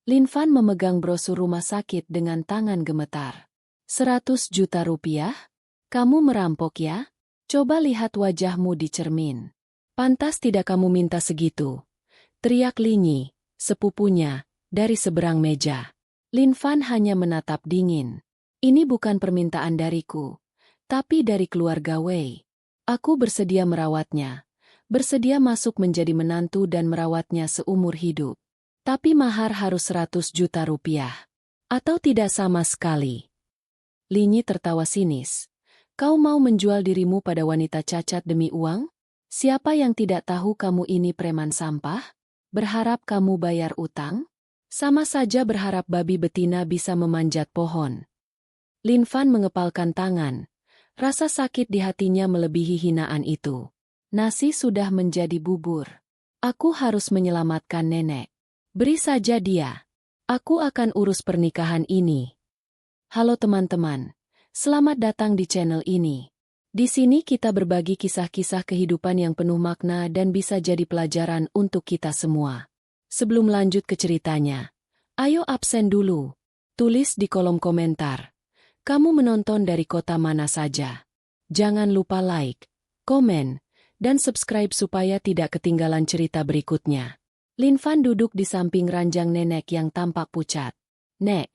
Lin Fan memegang brosur rumah sakit dengan tangan gemetar. 100 juta rupiah? Kamu merampok ya? Coba lihat wajahmu di cermin. Pantas tidak kamu minta segitu. Teriak Linyi, sepupunya, dari seberang meja. Lin Fan hanya menatap dingin. Ini bukan permintaan dariku, tapi dari keluarga Wei. Aku bersedia merawatnya. Bersedia masuk menjadi menantu dan merawatnya seumur hidup. Tapi mahar harus 100 juta rupiah. Atau tidak sama sekali. Linyi tertawa sinis. Kau mau menjual dirimu pada wanita cacat demi uang? Siapa yang tidak tahu kamu ini preman sampah? Berharap kamu bayar utang? Sama saja berharap babi betina bisa memanjat pohon. Lin Fan mengepalkan tangan. Rasa sakit di hatinya melebihi hinaan itu. Nasi sudah menjadi bubur. Aku harus menyelamatkan nenek. Beri saja dia. Aku akan urus pernikahan ini. Halo teman-teman. Selamat datang di channel ini. Di sini kita berbagi kisah-kisah kehidupan yang penuh makna dan bisa jadi pelajaran untuk kita semua. Sebelum lanjut ke ceritanya, ayo absen dulu. Tulis di kolom komentar. Kamu menonton dari kota mana saja? Jangan lupa like, komen, dan subscribe supaya tidak ketinggalan cerita berikutnya. Lin Fan duduk di samping ranjang nenek yang tampak pucat. Nek,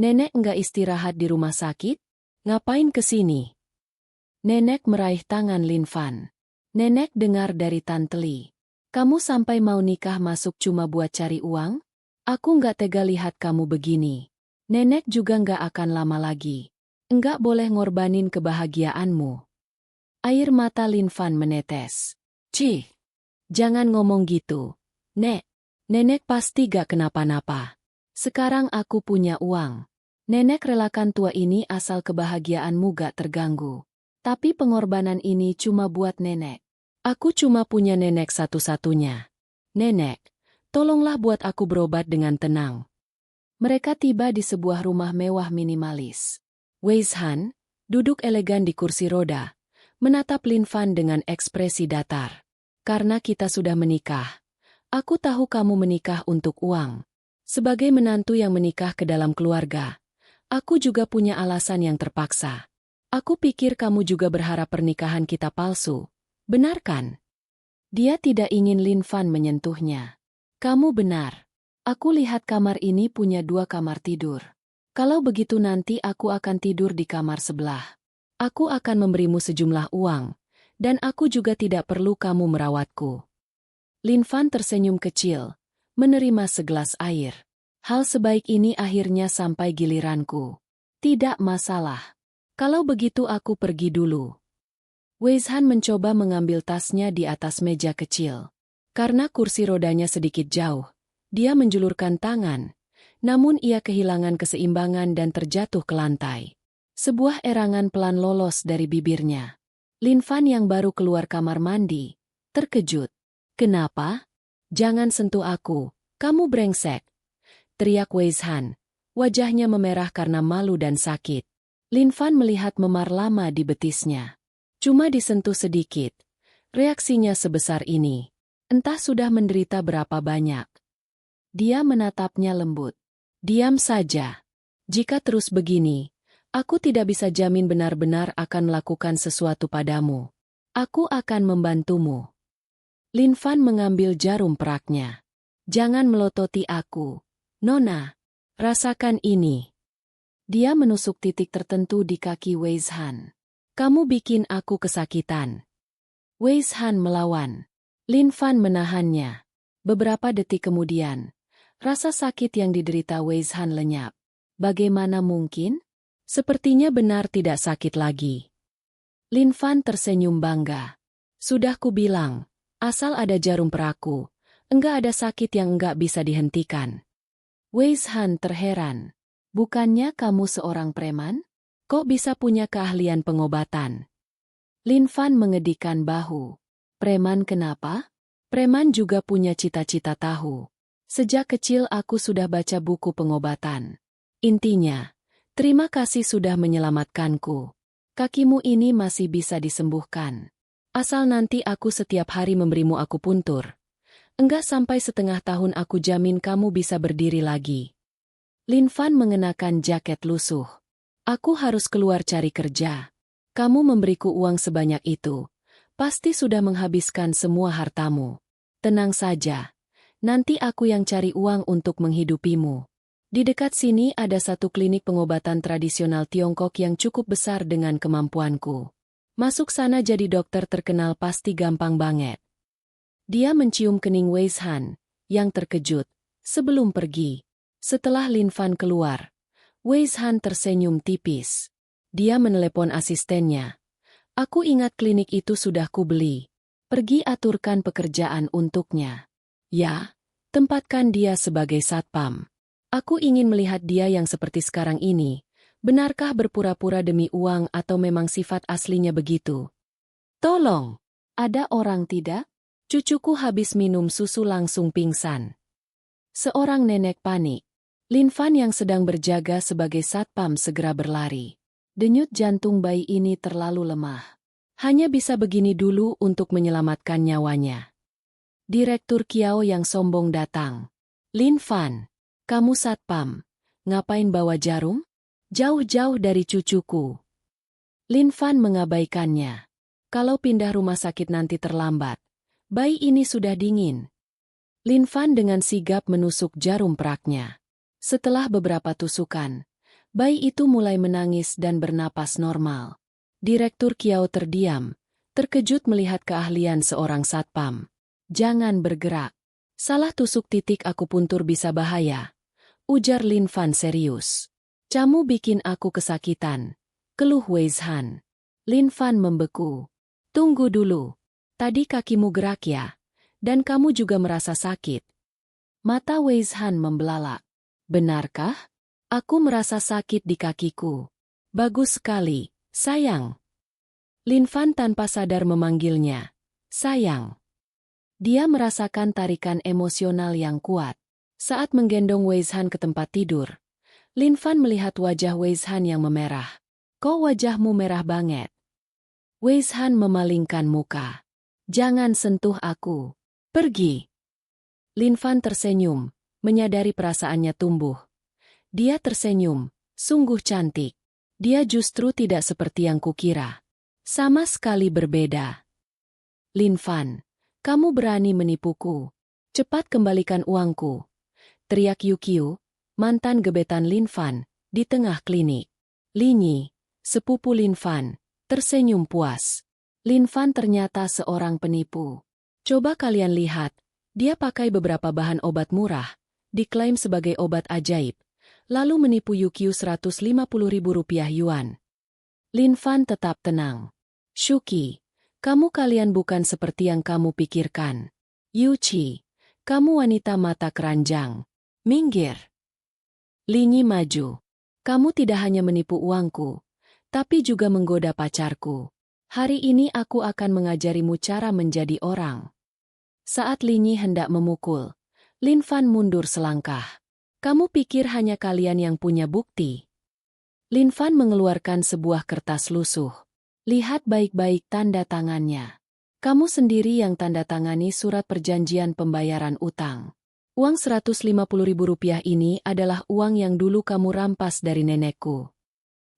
nenek enggak istirahat di rumah sakit? Ngapain kesini? Nenek meraih tangan Lin Fan. Nenek dengar dari Tante Li. Kamu sampai mau nikah masuk cuma buat cari uang? Aku enggak tega lihat kamu begini. Nenek juga enggak akan lama lagi. Enggak boleh ngorbanin kebahagiaanmu. Air mata Lin Fan menetes. Cih, jangan ngomong gitu. Nek, nenek pasti gak kenapa-napa. Sekarang aku punya uang. Nenek relakan tua ini asal kebahagiaanmu gak terganggu. Tapi pengorbanan ini cuma buat nenek. Aku cuma punya nenek satu-satunya. Nenek, tolonglah buat aku berobat dengan tenang. Mereka tiba di sebuah rumah mewah minimalis. Wei Han, duduk elegan di kursi roda, menatap Lin Fan dengan ekspresi datar. Karena kita sudah menikah. Aku tahu kamu menikah untuk uang. Sebagai menantu yang menikah ke dalam keluarga, aku juga punya alasan yang terpaksa. Aku pikir kamu juga berharap pernikahan kita palsu. Benar kan? Dia tidak ingin Lin Fan menyentuhnya. Kamu benar. Aku lihat kamar ini punya 2 kamar tidur. Kalau begitu nanti aku akan tidur di kamar sebelah. Aku akan memberimu sejumlah uang, dan aku juga tidak perlu kamu merawatku. Lin Fan tersenyum kecil, menerima segelas air. Hal sebaik ini akhirnya sampai giliranku. Tidak masalah. Kalau begitu aku pergi dulu. Wei Han mencoba mengambil tasnya di atas meja kecil. Karena kursi rodanya sedikit jauh, dia menjulurkan tangan, namun ia kehilangan keseimbangan dan terjatuh ke lantai. Sebuah erangan pelan lolos dari bibirnya. Lin Fan yang baru keluar kamar mandi, terkejut. Kenapa? Jangan sentuh aku, kamu brengsek. Teriak Wei Han. Wajahnya memerah karena malu dan sakit. Lin Fan melihat memar lama di betisnya. Cuma disentuh sedikit. Reaksinya sebesar ini. Entah sudah menderita berapa banyak. Dia menatapnya lembut. Diam saja. Jika terus begini, aku tidak bisa jamin benar-benar akan melakukan sesuatu padamu. Aku akan membantumu. Lin Fan mengambil jarum peraknya. Jangan melototi aku. Nona, rasakan ini. Dia menusuk titik tertentu di kaki Wei Han. Kamu bikin aku kesakitan. Wei Han melawan. Lin Fan menahannya. Beberapa detik kemudian, rasa sakit yang diderita Wei Han lenyap. Bagaimana mungkin? Sepertinya benar tidak sakit lagi. Lin Fan tersenyum bangga. Sudah kubilang, asal ada jarum peraku, enggak ada sakit yang enggak bisa dihentikan. Wei Han terheran. Bukannya kamu seorang preman? Kok bisa punya keahlian pengobatan? Lin Fan mengedikkan bahu. Preman kenapa? Preman juga punya cita-cita tahu. Sejak kecil aku sudah baca buku pengobatan. Intinya, terima kasih sudah menyelamatkanku. Kakimu ini masih bisa disembuhkan. Asal nanti aku setiap hari memberimu akupuntur. Enggak sampai setengah tahun aku jamin kamu bisa berdiri lagi. Lin Fan mengenakan jaket lusuh. Aku harus keluar cari kerja. Kamu memberiku uang sebanyak itu. Pasti sudah menghabiskan semua hartamu. Tenang saja. Nanti aku yang cari uang untuk menghidupimu. Di dekat sini ada satu klinik pengobatan tradisional Tiongkok yang cukup besar dengan kemampuanku. Masuk sana jadi dokter terkenal pasti gampang banget. Dia mencium kening Wei Han, yang terkejut, sebelum pergi. Setelah Lin Fan keluar, Wei Han tersenyum tipis. Dia menelepon asistennya. Aku ingat klinik itu sudah kubeli. Pergi aturkan pekerjaan untuknya. Ya, tempatkan dia sebagai satpam. Aku ingin melihat dia yang seperti sekarang ini. Benarkah berpura-pura demi uang atau memang sifat aslinya begitu? Tolong, ada orang tidak? Cucuku habis minum susu langsung pingsan. Seorang nenek panik. Lin Fan yang sedang berjaga sebagai satpam segera berlari. Denyut jantung bayi ini terlalu lemah. Hanya bisa begini dulu untuk menyelamatkan nyawanya. Direktur Kiao yang sombong datang. Lin Fan, kamu satpam. Ngapain bawa jarum? Jauh-jauh dari cucuku. Lin Fan mengabaikannya. Kalau pindah rumah sakit nanti terlambat. Bayi ini sudah dingin. Lin Fan dengan sigap menusuk jarum peraknya. Setelah beberapa tusukan, bayi itu mulai menangis dan bernapas normal. Direktur Kiao terdiam, terkejut melihat keahlian seorang satpam. Jangan bergerak. Salah tusuk titik akupuntur bisa bahaya. Ujar Lin Fan serius. Kamu bikin aku kesakitan. Keluh Wei Han. Lin Fan membeku. Tunggu dulu. Tadi kakimu gerak ya? Dan kamu juga merasa sakit. Mata Wei Han membelalak. Benarkah? Aku merasa sakit di kakiku. Bagus sekali, sayang. Lin Fan tanpa sadar memanggilnya. Sayang. Dia merasakan tarikan emosional yang kuat. Saat menggendong Wei Han ke tempat tidur, Lin Fan melihat wajah Wei Han yang memerah. Kok wajahmu merah banget? Wei Han memalingkan muka. Jangan sentuh aku. Pergi. Lin Fan tersenyum. Menyadari perasaannya tumbuh. Dia tersenyum, sungguh cantik. Dia justru tidak seperti yang kukira. Sama sekali berbeda. Lin Fan, kamu berani menipuku. Cepat kembalikan uangku. Teriak Yukio, mantan gebetan Lin Fan, di tengah klinik. Linyi, sepupu Lin Fan, tersenyum puas. Lin Fan ternyata seorang penipu. Coba kalian lihat, dia pakai beberapa bahan obat murah. Diklaim sebagai obat ajaib, lalu menipu Yukio 150.000 rupiah yuan. Lin Fan tetap tenang. Shuki, kalian bukan seperti yang kamu pikirkan. Yuchi, kamu wanita mata keranjang. Minggir. Linyi maju. Kamu tidak hanya menipu uangku, tapi juga menggoda pacarku. Hari ini aku akan mengajarimu cara menjadi orang. Saat Linyi hendak memukul, Lin Fan mundur selangkah. Kamu pikir hanya kalian yang punya bukti? Lin Fan mengeluarkan sebuah kertas lusuh. Lihat baik-baik tanda tangannya. Kamu sendiri yang tanda tangani surat perjanjian pembayaran utang. Uang 150.000 rupiah ini adalah uang yang dulu kamu rampas dari nenekku.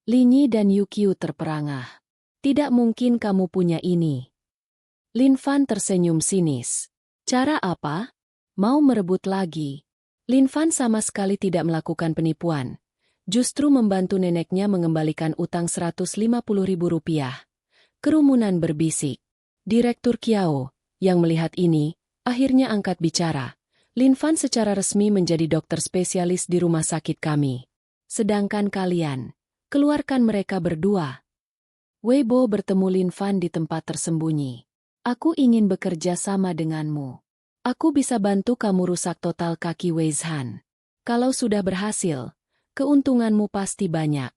Linyi dan Yukio terperangah. Tidak mungkin kamu punya ini. Lin Fan tersenyum sinis. Cara apa? Mau merebut lagi. Lin Fan sama sekali tidak melakukan penipuan. Justru membantu neneknya mengembalikan utang 150.000 rupiah. Kerumunan berbisik. Direktur Kiao, yang melihat ini, akhirnya angkat bicara. Lin Fan secara resmi menjadi dokter spesialis di rumah sakit kami. Sedangkan kalian, keluarkan mereka berdua. Weibo bertemu Lin Fan di tempat tersembunyi. Aku ingin bekerja sama denganmu. Aku bisa bantu kamu rusak total kaki Wei Han. Kalau sudah berhasil, keuntunganmu pasti banyak.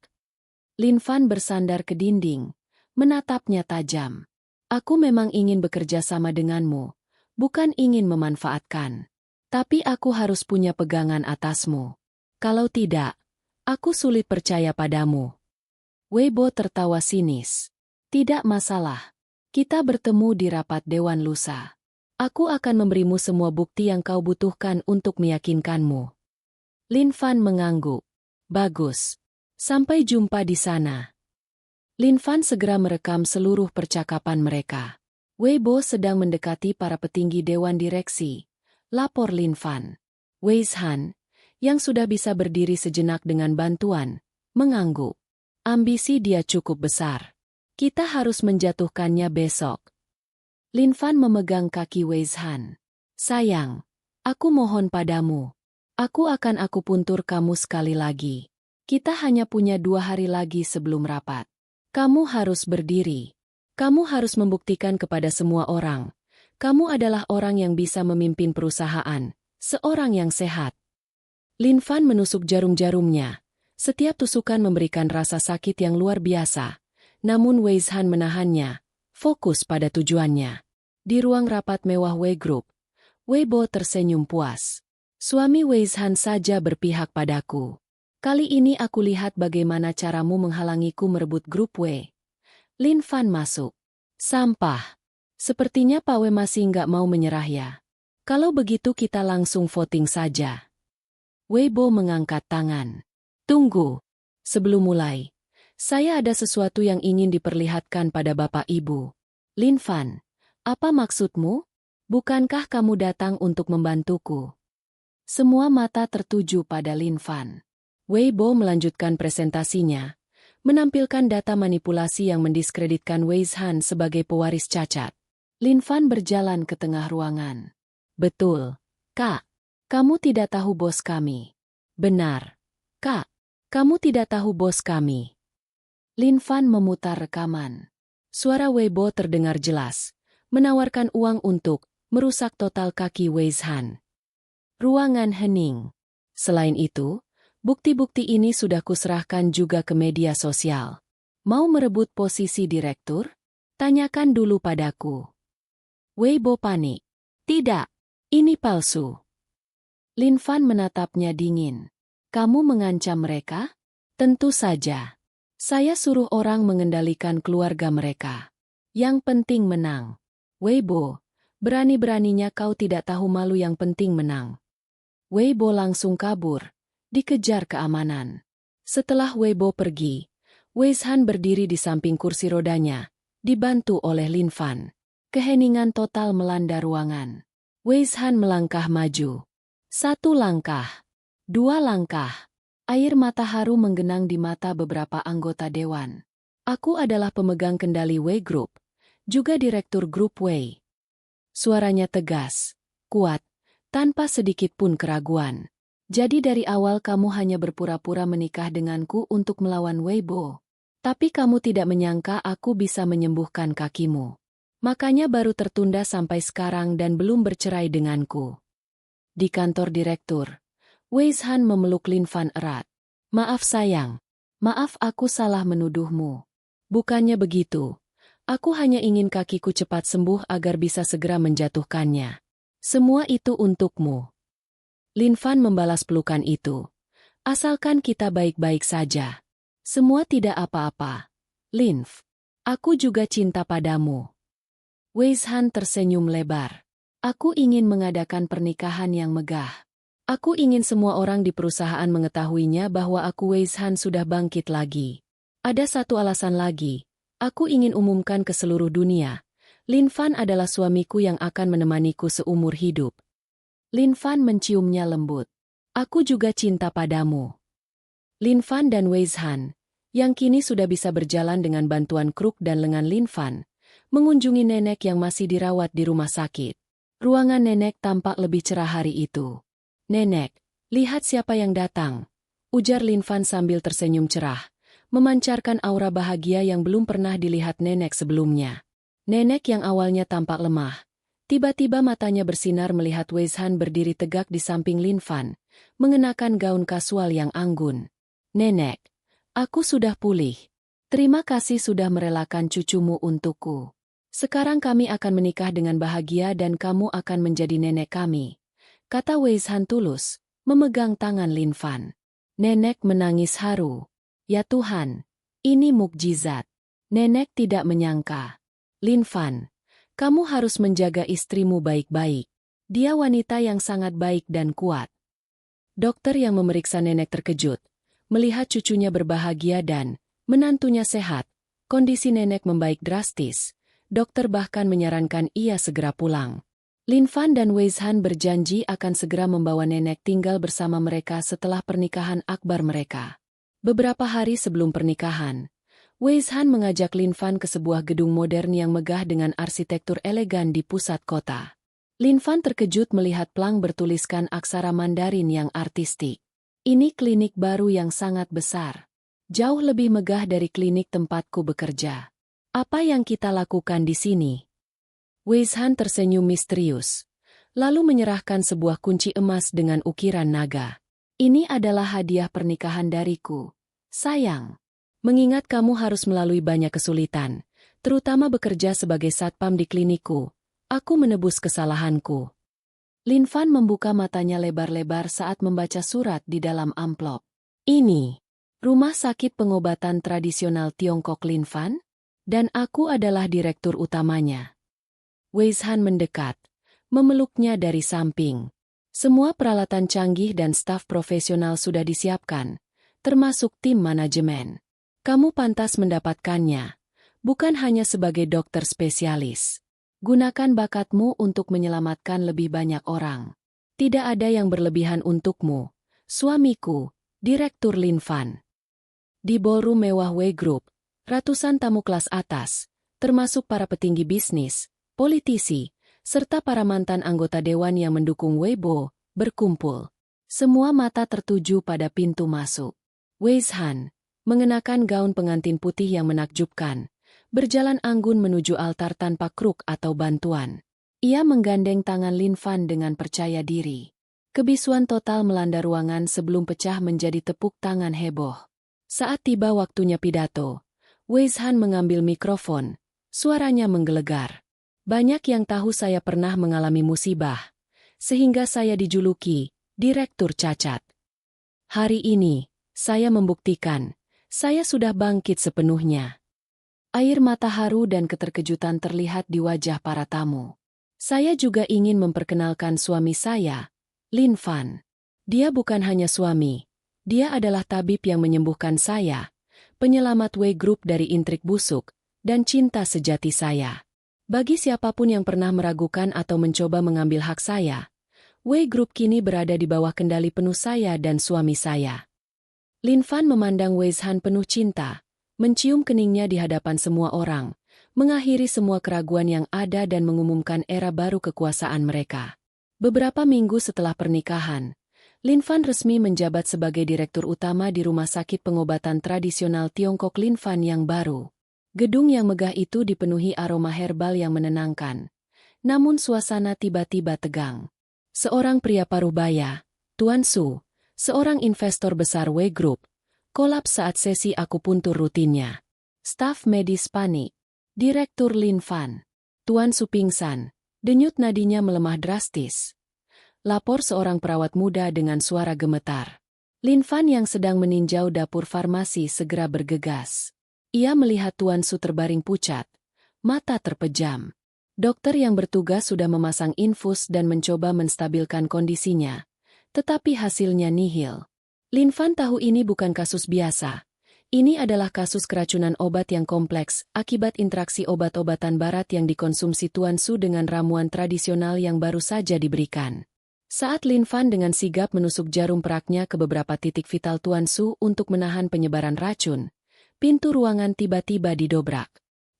Lin Fan bersandar ke dinding, menatapnya tajam. Aku memang ingin bekerja sama denganmu, bukan ingin memanfaatkan. Tapi aku harus punya pegangan atasmu. Kalau tidak, aku sulit percaya padamu. Weibo tertawa sinis. Tidak masalah. Kita bertemu di rapat Dewan Lusa. Aku akan memberimu semua bukti yang kau butuhkan untuk meyakinkanmu. Lin Fan mengangguk. Bagus. Sampai jumpa di sana. Lin Fan segera merekam seluruh percakapan mereka. Wei Bo sedang mendekati para petinggi Dewan Direksi. Lapor Lin Fan. Wei Zhan, yang sudah bisa berdiri sejenak dengan bantuan, mengangguk. Ambisi dia cukup besar. Kita harus menjatuhkannya besok. Lin Fan memegang kaki Wei Zhan. Sayang, aku mohon padamu. Aku puntur kamu sekali lagi. Kita hanya punya 2 hari lagi sebelum rapat. Kamu harus berdiri. Kamu harus membuktikan kepada semua orang. Kamu adalah orang yang bisa memimpin perusahaan, seorang yang sehat. Lin Fan menusuk jarum-jarumnya. Setiap tusukan memberikan rasa sakit yang luar biasa. Namun Wei Zhan menahannya. Fokus pada tujuannya. Di ruang rapat mewah Wei Group, Wei Bo tersenyum puas. Suami Wei Zhan saja berpihak padaku. Kali ini aku lihat bagaimana caramu menghalangiku merebut grup Wei. Lin Fan masuk. Sampah. Sepertinya Pak Wei masih nggak mau menyerah ya. Kalau begitu kita langsung voting saja. Wei Bo mengangkat tangan. Tunggu. Sebelum mulai, saya ada sesuatu yang ingin diperlihatkan pada Bapak Ibu. Lin Fan, apa maksudmu? Bukankah kamu datang untuk membantuku? Semua mata tertuju pada Lin Fan. Wei Bo melanjutkan presentasinya, menampilkan data manipulasi yang mendiskreditkan Wei Zhan sebagai pewaris cacat. Lin Fan berjalan ke tengah ruangan. Betul, Kak. Kamu tidak tahu bos kami. Benar, Kak. Kamu tidak tahu bos kami. Lin Fan memutar rekaman. Suara Wei Bo terdengar jelas, menawarkan uang untuk merusak total kaki Wei Zhan. Ruangan hening. Selain itu, bukti-bukti ini sudah kuserahkan juga ke media sosial. Mau merebut posisi direktur? Tanyakan dulu padaku. Wei Bo panik. Tidak, ini palsu. Lin Fan menatapnya dingin. Kamu mengancam mereka? Tentu saja. Saya suruh orang mengendalikan keluarga mereka. Yang penting menang. Wei Bo, berani-beraninya kau tidak tahu malu, yang penting menang. Wei Bo langsung kabur, dikejar keamanan. Setelah Wei Bo pergi, Wei Zhan berdiri di samping kursi rodanya, dibantu oleh Lin Fan. Keheningan total melanda ruangan. Wei Zhan melangkah maju. 1 langkah. 2 langkah. Air mata haru menggenang di mata beberapa anggota dewan. Aku adalah pemegang kendali Wei Group, juga direktur grup Wei. Suaranya tegas, kuat, tanpa sedikit pun keraguan. Jadi dari awal kamu hanya berpura-pura menikah denganku untuk melawan Wei Bo. Tapi kamu tidak menyangka aku bisa menyembuhkan kakimu. Makanya baru tertunda sampai sekarang dan belum bercerai denganku. Di kantor direktur, Wei Zhan memeluk Lin Fan erat. Maaf sayang. Maaf aku salah menuduhmu. Bukannya begitu. Aku hanya ingin kakiku cepat sembuh agar bisa segera menjatuhkannya. Semua itu untukmu. Lin Fan membalas pelukan itu. Asalkan kita baik-baik saja. Semua tidak apa-apa. Lin, aku juga cinta padamu. Wei Zhan tersenyum lebar. Aku ingin mengadakan pernikahan yang megah. Aku ingin semua orang di perusahaan mengetahuinya bahwa aku Wei Zhan sudah bangkit lagi. Ada satu alasan lagi. Aku ingin umumkan ke seluruh dunia. Lin Fan adalah suamiku yang akan menemaniku seumur hidup. Lin Fan menciumnya lembut. Aku juga cinta padamu. Lin Fan dan Wei Zhan, yang kini sudah bisa berjalan dengan bantuan kruk dan lengan Lin Fan, mengunjungi nenek yang masih dirawat di rumah sakit. Ruangan nenek tampak lebih cerah hari itu. Nenek, lihat siapa yang datang, ujar Lin Fan sambil tersenyum cerah, memancarkan aura bahagia yang belum pernah dilihat nenek sebelumnya. Nenek yang awalnya tampak lemah, tiba-tiba matanya bersinar melihat Wei Zhan berdiri tegak di samping Lin Fan, mengenakan gaun kasual yang anggun. Nenek, aku sudah pulih. Terima kasih sudah merelakan cucumu untukku. Sekarang kami akan menikah dengan bahagia dan kamu akan menjadi nenek kami. Kata Wei Zhan tulus, memegang tangan Lin Fan. Nenek menangis haru. Ya Tuhan, ini mukjizat. Nenek tidak menyangka. Lin Fan, Kamu harus menjaga istrimu baik-baik. Dia wanita yang sangat baik dan kuat. Dokter yang memeriksa nenek terkejut, melihat cucunya berbahagia dan menantunya sehat. Kondisi nenek membaik drastis. Dokter bahkan menyarankan ia segera pulang. Lin Fan dan Wei Zhan berjanji akan segera membawa nenek tinggal bersama mereka setelah pernikahan akbar mereka. Beberapa hari sebelum pernikahan, Wei Zhan mengajak Lin Fan ke sebuah gedung modern yang megah dengan arsitektur elegan di pusat kota. Lin Fan terkejut melihat plang bertuliskan aksara Mandarin yang artistik. Ini klinik baru yang sangat besar. Jauh lebih megah dari klinik tempatku bekerja. Apa yang kita lakukan di sini? Wei Zhan tersenyum misterius, lalu menyerahkan sebuah kunci emas dengan ukiran naga. Ini adalah hadiah pernikahan dariku. Sayang, mengingat kamu harus melalui banyak kesulitan, terutama bekerja sebagai satpam di klinikku, aku menebus kesalahanku. Lin Fan membuka matanya lebar-lebar saat membaca surat di dalam amplop. Ini, rumah sakit pengobatan tradisional Tiongkok Lin Fan? Dan aku adalah direktur utamanya. Wei Zhan mendekat, memeluknya dari samping. Semua peralatan canggih dan staf profesional sudah disiapkan, termasuk tim manajemen. Kamu pantas mendapatkannya, bukan hanya sebagai dokter spesialis. Gunakan bakatmu untuk menyelamatkan lebih banyak orang. Tidak ada yang berlebihan untukmu, suamiku, Direktur Lin Fan. Di ballroom mewah Wei Group, ratusan tamu kelas atas, termasuk para petinggi bisnis, politisi, serta para mantan anggota dewan yang mendukung Weibo, berkumpul. Semua mata tertuju pada pintu masuk. Wei Zhan, mengenakan gaun pengantin putih yang menakjubkan, berjalan anggun menuju altar tanpa kruk atau bantuan. Ia menggandeng tangan Lin Fan dengan percaya diri. Kebisuan total melanda ruangan sebelum pecah menjadi tepuk tangan heboh. Saat tiba waktunya pidato, Wei Zhan mengambil mikrofon, suaranya menggelegar. Banyak yang tahu saya pernah mengalami musibah, sehingga saya dijuluki Direktur Cacat. Hari ini, saya membuktikan, saya sudah bangkit sepenuhnya. Air mata haru dan keterkejutan terlihat di wajah para tamu. Saya juga ingin memperkenalkan suami saya, Lin Fan. Dia bukan hanya suami, dia adalah tabib yang menyembuhkan saya, penyelamat Wei Group dari intrik busuk, dan cinta sejati saya. Bagi siapapun yang pernah meragukan atau mencoba mengambil hak saya, Wei Group kini berada di bawah kendali penuh saya dan suami saya. Lin Fan memandang Wei Zhan penuh cinta, mencium keningnya di hadapan semua orang, mengakhiri semua keraguan yang ada dan mengumumkan era baru kekuasaan mereka. Beberapa minggu setelah pernikahan, Lin Fan resmi menjabat sebagai direktur utama di rumah sakit pengobatan tradisional Tiongkok Lin Fan yang baru. Gedung yang megah itu dipenuhi aroma herbal yang menenangkan. Namun suasana tiba-tiba tegang. Seorang pria paruh baya, Tuan Su, seorang investor besar Wei Group, kolaps saat sesi akupuntur rutinnya. Staf medis panik. Direktur Lin Fan. Tuan Su pingsan. Denyut nadinya melemah drastis. Lapor seorang perawat muda dengan suara gemetar. Lin Fan yang sedang meninjau dapur farmasi segera bergegas. Ia melihat Tuan Su terbaring pucat, mata terpejam. Dokter yang bertugas sudah memasang infus dan mencoba menstabilkan kondisinya, tetapi hasilnya nihil. Lin Fan tahu ini bukan kasus biasa. Ini adalah kasus keracunan obat yang kompleks akibat interaksi obat-obatan barat yang dikonsumsi Tuan Su dengan ramuan tradisional yang baru saja diberikan. Saat Lin Fan dengan sigap menusuk jarum peraknya ke beberapa titik vital Tuan Su untuk menahan penyebaran racun, pintu ruangan tiba-tiba didobrak.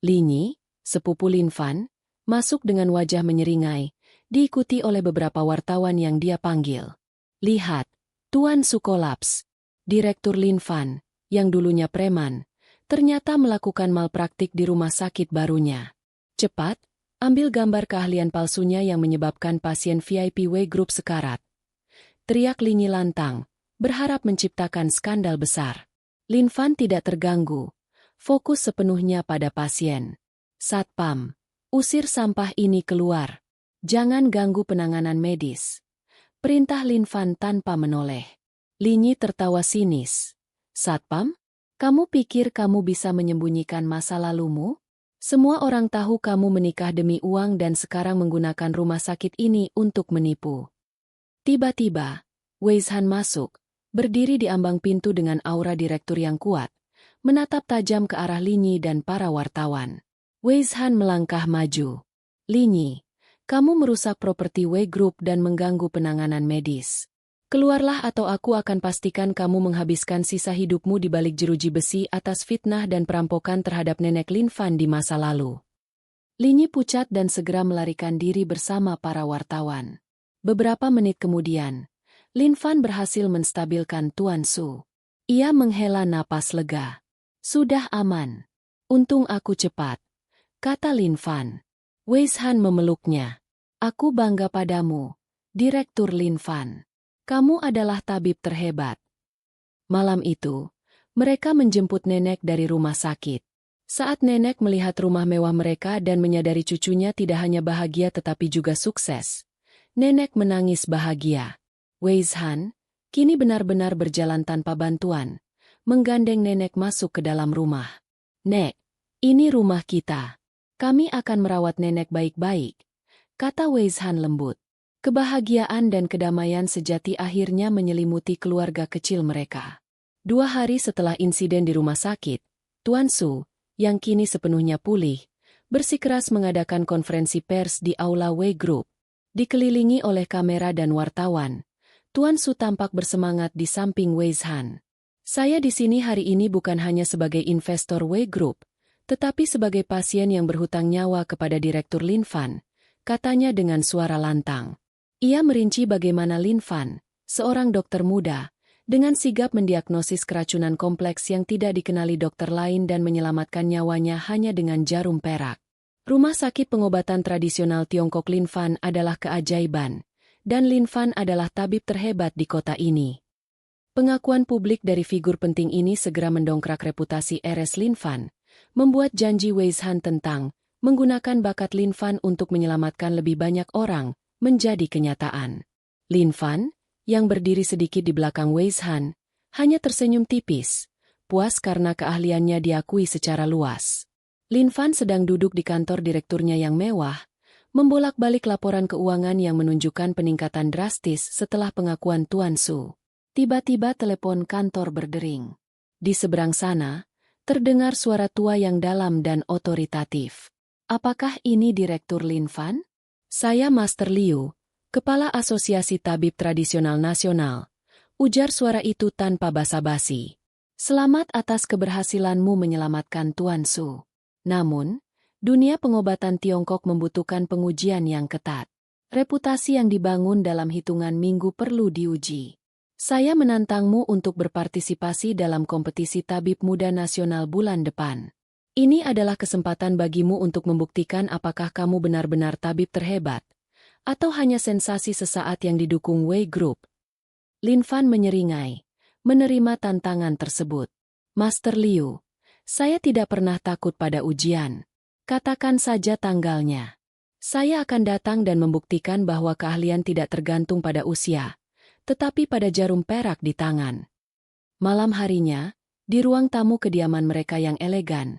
Linyi, sepupu Lin Fan, masuk dengan wajah menyeringai, diikuti oleh beberapa wartawan yang dia panggil. Lihat, Tuan Su kolaps. Direktur Lin Fan, yang dulunya preman, ternyata melakukan malpraktik di rumah sakit barunya. Cepat, ambil gambar keahlian palsunya yang menyebabkan pasien VIP Wei Group sekarat. Teriak Linyi lantang, berharap menciptakan skandal besar. Lin Fan tidak terganggu, fokus sepenuhnya pada pasien. Satpam, usir sampah ini keluar. Jangan ganggu penanganan medis. Perintah Lin Fan tanpa menoleh. Linyi tertawa sinis. Satpam, kamu pikir kamu bisa menyembunyikan masa lalumu? Semua orang tahu kamu menikah demi uang dan sekarang menggunakan rumah sakit ini untuk menipu. Tiba-tiba, Weizhan masuk, berdiri di ambang pintu dengan aura direktur yang kuat, menatap tajam ke arah Linyi dan para wartawan. Weizhan melangkah maju. Linyi, kamu merusak properti Wei Group dan mengganggu penanganan medis. Keluarlah atau aku akan pastikan kamu menghabiskan sisa hidupmu di balik jeruji besi atas fitnah dan perampokan terhadap nenek Lin Fan di masa lalu. Linyi pucat dan segera melarikan diri bersama para wartawan. Beberapa menit kemudian, Lin Fan berhasil menstabilkan Tuan Su. Ia menghela napas lega. Sudah aman. Untung aku cepat, kata Lin Fan. Weizhan memeluknya. Aku bangga padamu, Direktur Lin Fan. Kamu adalah tabib terhebat. Malam itu, mereka menjemput nenek dari rumah sakit. Saat nenek melihat rumah mewah mereka dan menyadari cucunya tidak hanya bahagia tetapi juga sukses, nenek menangis bahagia. Weizhan, kini benar-benar berjalan tanpa bantuan, menggandeng nenek masuk ke dalam rumah. Nek, ini rumah kita. Kami akan merawat nenek baik-baik, kata Weizhan lembut. Kebahagiaan dan kedamaian sejati akhirnya menyelimuti keluarga kecil mereka. 2 hari setelah insiden di rumah sakit, Tuan Su, yang kini sepenuhnya pulih, bersikeras mengadakan konferensi pers di Aula Wei Group. Dikelilingi oleh kamera dan wartawan, Tuan Su tampak bersemangat di samping Weizhan. Saya di sini hari ini bukan hanya sebagai investor Wei Group, tetapi sebagai pasien yang berhutang nyawa kepada Direktur Lin Fan, katanya dengan suara lantang. Ia merinci bagaimana Lin Fan, seorang dokter muda, dengan sigap mendiagnosis keracunan kompleks yang tidak dikenali dokter lain dan menyelamatkan nyawanya hanya dengan jarum perak. Rumah sakit pengobatan tradisional Tiongkok Lin Fan adalah keajaiban, dan Lin Fan adalah tabib terhebat di kota ini. Pengakuan publik dari figur penting ini segera mendongkrak reputasi RS Lin Fan, membuat janji Weizhan tentang menggunakan bakat Lin Fan untuk menyelamatkan lebih banyak orang, menjadi kenyataan. Lin Fan, yang berdiri sedikit di belakang Weizhan, hanya tersenyum tipis, puas karena keahliannya diakui secara luas. Lin Fan sedang duduk di kantor direkturnya yang mewah, membolak-balik laporan keuangan yang menunjukkan peningkatan drastis setelah pengakuan Tuan Su. Tiba-tiba telepon kantor berdering. Di seberang sana, terdengar suara tua yang dalam dan otoritatif. Apakah ini Direktur Lin Fan? Saya Master Liu, Kepala Asosiasi Tabib Tradisional Nasional, ujar suara itu tanpa basa-basi. Selamat atas keberhasilanmu menyelamatkan Tuan Su. Namun, dunia pengobatan Tiongkok membutuhkan pengujian yang ketat. Reputasi yang dibangun dalam hitungan minggu perlu diuji. Saya menantangmu untuk berpartisipasi dalam kompetisi tabib muda nasional bulan depan. Ini adalah kesempatan bagimu untuk membuktikan apakah kamu benar-benar tabib terhebat, atau hanya sensasi sesaat yang didukung Wei Group. Lin Fan menyeringai, menerima tantangan tersebut. Master Liu, saya tidak pernah takut pada ujian. Katakan saja tanggalnya. Saya akan datang dan membuktikan bahwa keahlian tidak tergantung pada usia, tetapi pada jarum perak di tangan. Malam harinya, di ruang tamu kediaman mereka yang elegan,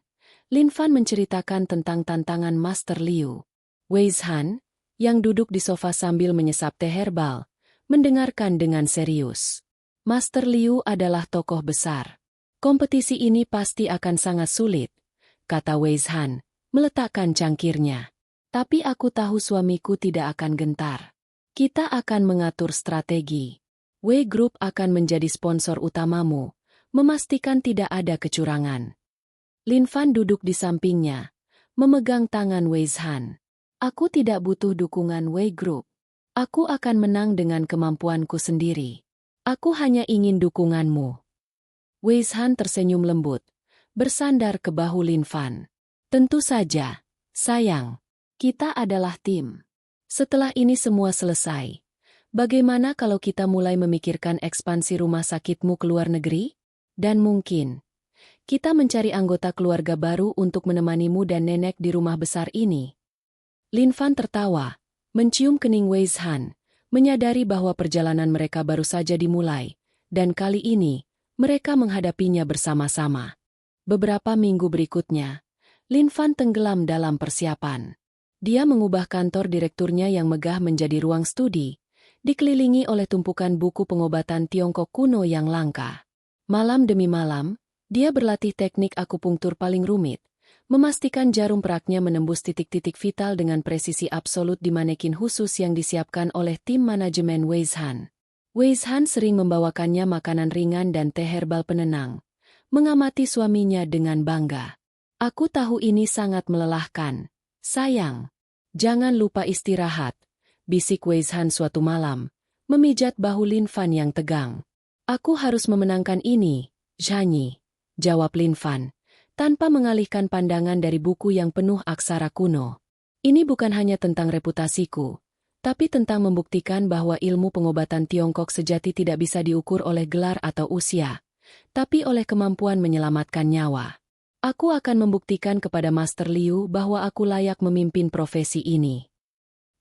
Lin Fan menceritakan tentang tantangan Master Liu. Weizhan, yang duduk di sofa sambil menyesap teh herbal, mendengarkan dengan serius. Master Liu adalah tokoh besar. Kompetisi ini pasti akan sangat sulit, kata Weizhan, meletakkan cangkirnya. Tapi aku tahu suamiku tidak akan gentar. Kita akan mengatur strategi. Wei Group akan menjadi sponsor utamamu, memastikan tidak ada kecurangan. Lin Fan duduk di sampingnya, memegang tangan Weizhan. Aku tidak butuh dukungan Wei Group. Aku akan menang dengan kemampuanku sendiri. Aku hanya ingin dukunganmu. Weizhan tersenyum lembut, bersandar ke bahu Lin Fan. Tentu saja, sayang. Kita adalah tim. Setelah ini semua selesai, bagaimana kalau kita mulai memikirkan ekspansi rumah sakitmu ke luar negeri? Dan mungkin kita mencari anggota keluarga baru untuk menemanimu dan nenek di rumah besar ini. Lin Fan tertawa, mencium kening Weizhan, menyadari bahwa perjalanan mereka baru saja dimulai, dan kali ini, mereka menghadapinya bersama-sama. Beberapa minggu berikutnya, Lin Fan tenggelam dalam persiapan. Dia mengubah kantor direkturnya yang megah menjadi ruang studi, dikelilingi oleh tumpukan buku pengobatan Tiongkok kuno yang langka. Malam demi malam, dia berlatih teknik akupunktur paling rumit, memastikan jarum peraknya menembus titik-titik vital dengan presisi absolut di manekin khusus yang disiapkan oleh tim manajemen Weizhan. Weizhan sering membawakannya makanan ringan dan teh herbal penenang, mengamati suaminya dengan bangga. Aku tahu ini sangat melelahkan. Sayang, jangan lupa istirahat, bisik Weizhan suatu malam, memijat bahu Lin Fan yang tegang. Aku harus memenangkan ini, Zhanyi, jawab Lin Fan, tanpa mengalihkan pandangan dari buku yang penuh aksara kuno. Ini bukan hanya tentang reputasiku, tapi tentang membuktikan bahwa ilmu pengobatan Tiongkok sejati tidak bisa diukur oleh gelar atau usia, tapi oleh kemampuan menyelamatkan nyawa. Aku akan membuktikan kepada Master Liu bahwa aku layak memimpin profesi ini.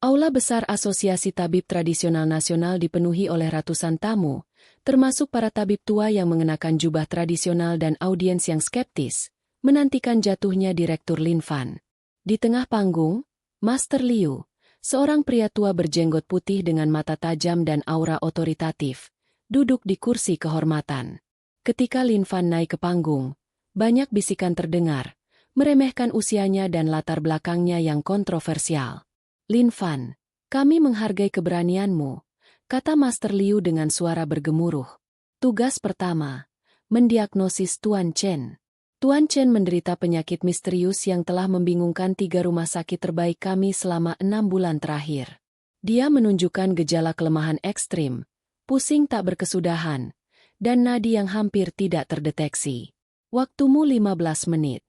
Aula besar Asosiasi Tabib Tradisional Nasional dipenuhi oleh ratusan tamu, termasuk para tabib tua yang mengenakan jubah tradisional dan audiens yang skeptis, menantikan jatuhnya Direktur Lin Fan. Di tengah panggung, Master Liu, seorang pria tua berjenggot putih dengan mata tajam dan aura otoritatif, duduk di kursi kehormatan. Ketika Lin Fan naik ke panggung, banyak bisikan terdengar, meremehkan usianya dan latar belakangnya yang kontroversial. Lin Fan, kami menghargai keberanianmu, kata Master Liu dengan suara bergemuruh. Tugas pertama, mendiagnosis Tuan Chen. Tuan Chen menderita penyakit misterius yang telah membingungkan 3 rumah sakit terbaik kami selama 6 bulan terakhir. Dia menunjukkan gejala kelemahan ekstrim, pusing tak berkesudahan, dan nadi yang hampir tidak terdeteksi. Waktumu 15 menit.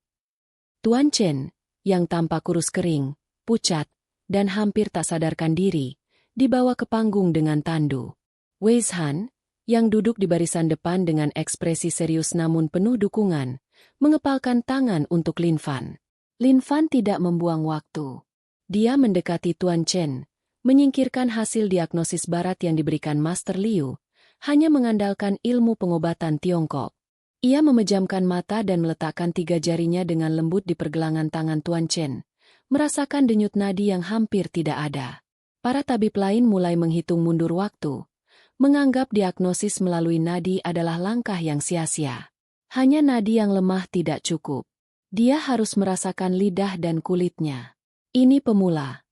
Tuan Chen, yang tampak kurus kering, pucat, dan hampir tak sadarkan diri, dibawa ke panggung dengan tandu. Weizhan, yang duduk di barisan depan dengan ekspresi serius namun penuh dukungan, mengepalkan tangan untuk Lin Fan. Lin Fan tidak membuang waktu. Dia mendekati Tuan Chen, menyingkirkan hasil diagnosis barat yang diberikan Master Liu, hanya mengandalkan ilmu pengobatan Tiongkok. Ia memejamkan mata dan meletakkan 3 jarinya dengan lembut di pergelangan tangan Tuan Chen, merasakan denyut nadi yang hampir tidak ada. Para tabib lain mulai menghitung mundur waktu, menganggap diagnosis melalui nadi adalah langkah yang sia-sia. Hanya nadi yang lemah tidak cukup. Dia harus merasakan lidah dan kulitnya. Ini pemula,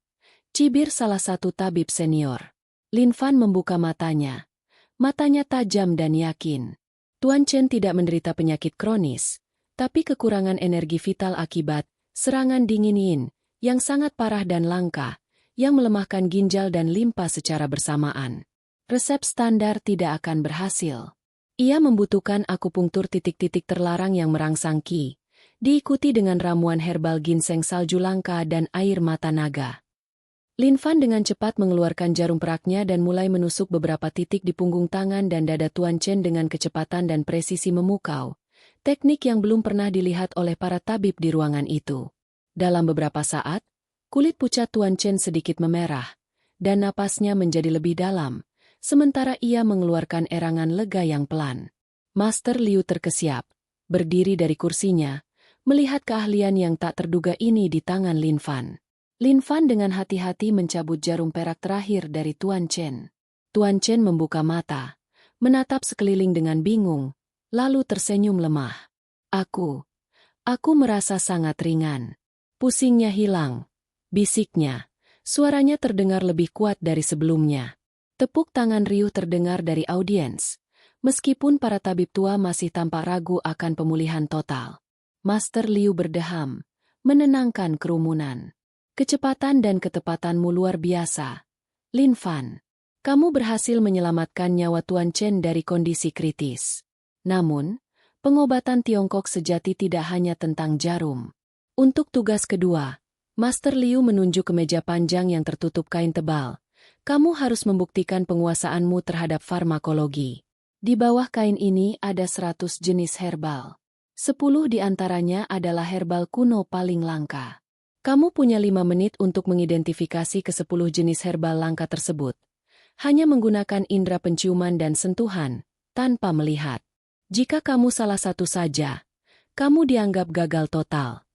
cibir salah satu tabib senior. Lin Fan membuka matanya. Matanya tajam dan yakin. Tuan Chen tidak menderita penyakit kronis, tapi kekurangan energi vital akibat serangan dingin yin, yang sangat parah dan langka, yang melemahkan ginjal dan limpa secara bersamaan. Resep standar tidak akan berhasil. Ia membutuhkan akupunktur titik-titik terlarang yang merangsang qi, diikuti dengan ramuan herbal ginseng salju langka dan air mata naga. Lin Fan dengan cepat mengeluarkan jarum peraknya dan mulai menusuk beberapa titik di punggung tangan dan dada Tuan Chen dengan kecepatan dan presisi memukau, teknik yang belum pernah dilihat oleh para tabib di ruangan itu. Dalam beberapa saat, kulit pucat Tuan Chen sedikit memerah, dan napasnya menjadi lebih dalam, sementara ia mengeluarkan erangan lega yang pelan. Master Liu terkesiap, berdiri dari kursinya, melihat keahlian yang tak terduga ini di tangan Lin Fan. Lin Fan dengan hati-hati mencabut jarum perak terakhir dari Tuan Chen. Tuan Chen membuka mata, menatap sekeliling dengan bingung, lalu tersenyum lemah. Aku merasa sangat ringan. Pusingnya hilang. Bisiknya, suaranya terdengar lebih kuat dari sebelumnya. Tepuk tangan riuh terdengar dari audiens, meskipun para tabib tua masih tampak ragu akan pemulihan total. Master Liu berdeham, menenangkan kerumunan. Kecepatan dan ketepatanmu luar biasa. Lin Fan, kamu berhasil menyelamatkan nyawa Tuan Chen dari kondisi kritis. Namun, pengobatan Tiongkok sejati tidak hanya tentang jarum. Untuk tugas kedua, Master Liu menunjuk ke meja panjang yang tertutup kain tebal. Kamu harus membuktikan penguasaanmu terhadap farmakologi. Di bawah kain ini ada 100 jenis herbal. 10 di antaranya adalah herbal kuno paling langka. Kamu punya 5 menit untuk mengidentifikasi ke-10 jenis herbal langka tersebut. Hanya menggunakan indera penciuman dan sentuhan, tanpa melihat. Jika kamu salah satu saja, kamu dianggap gagal total.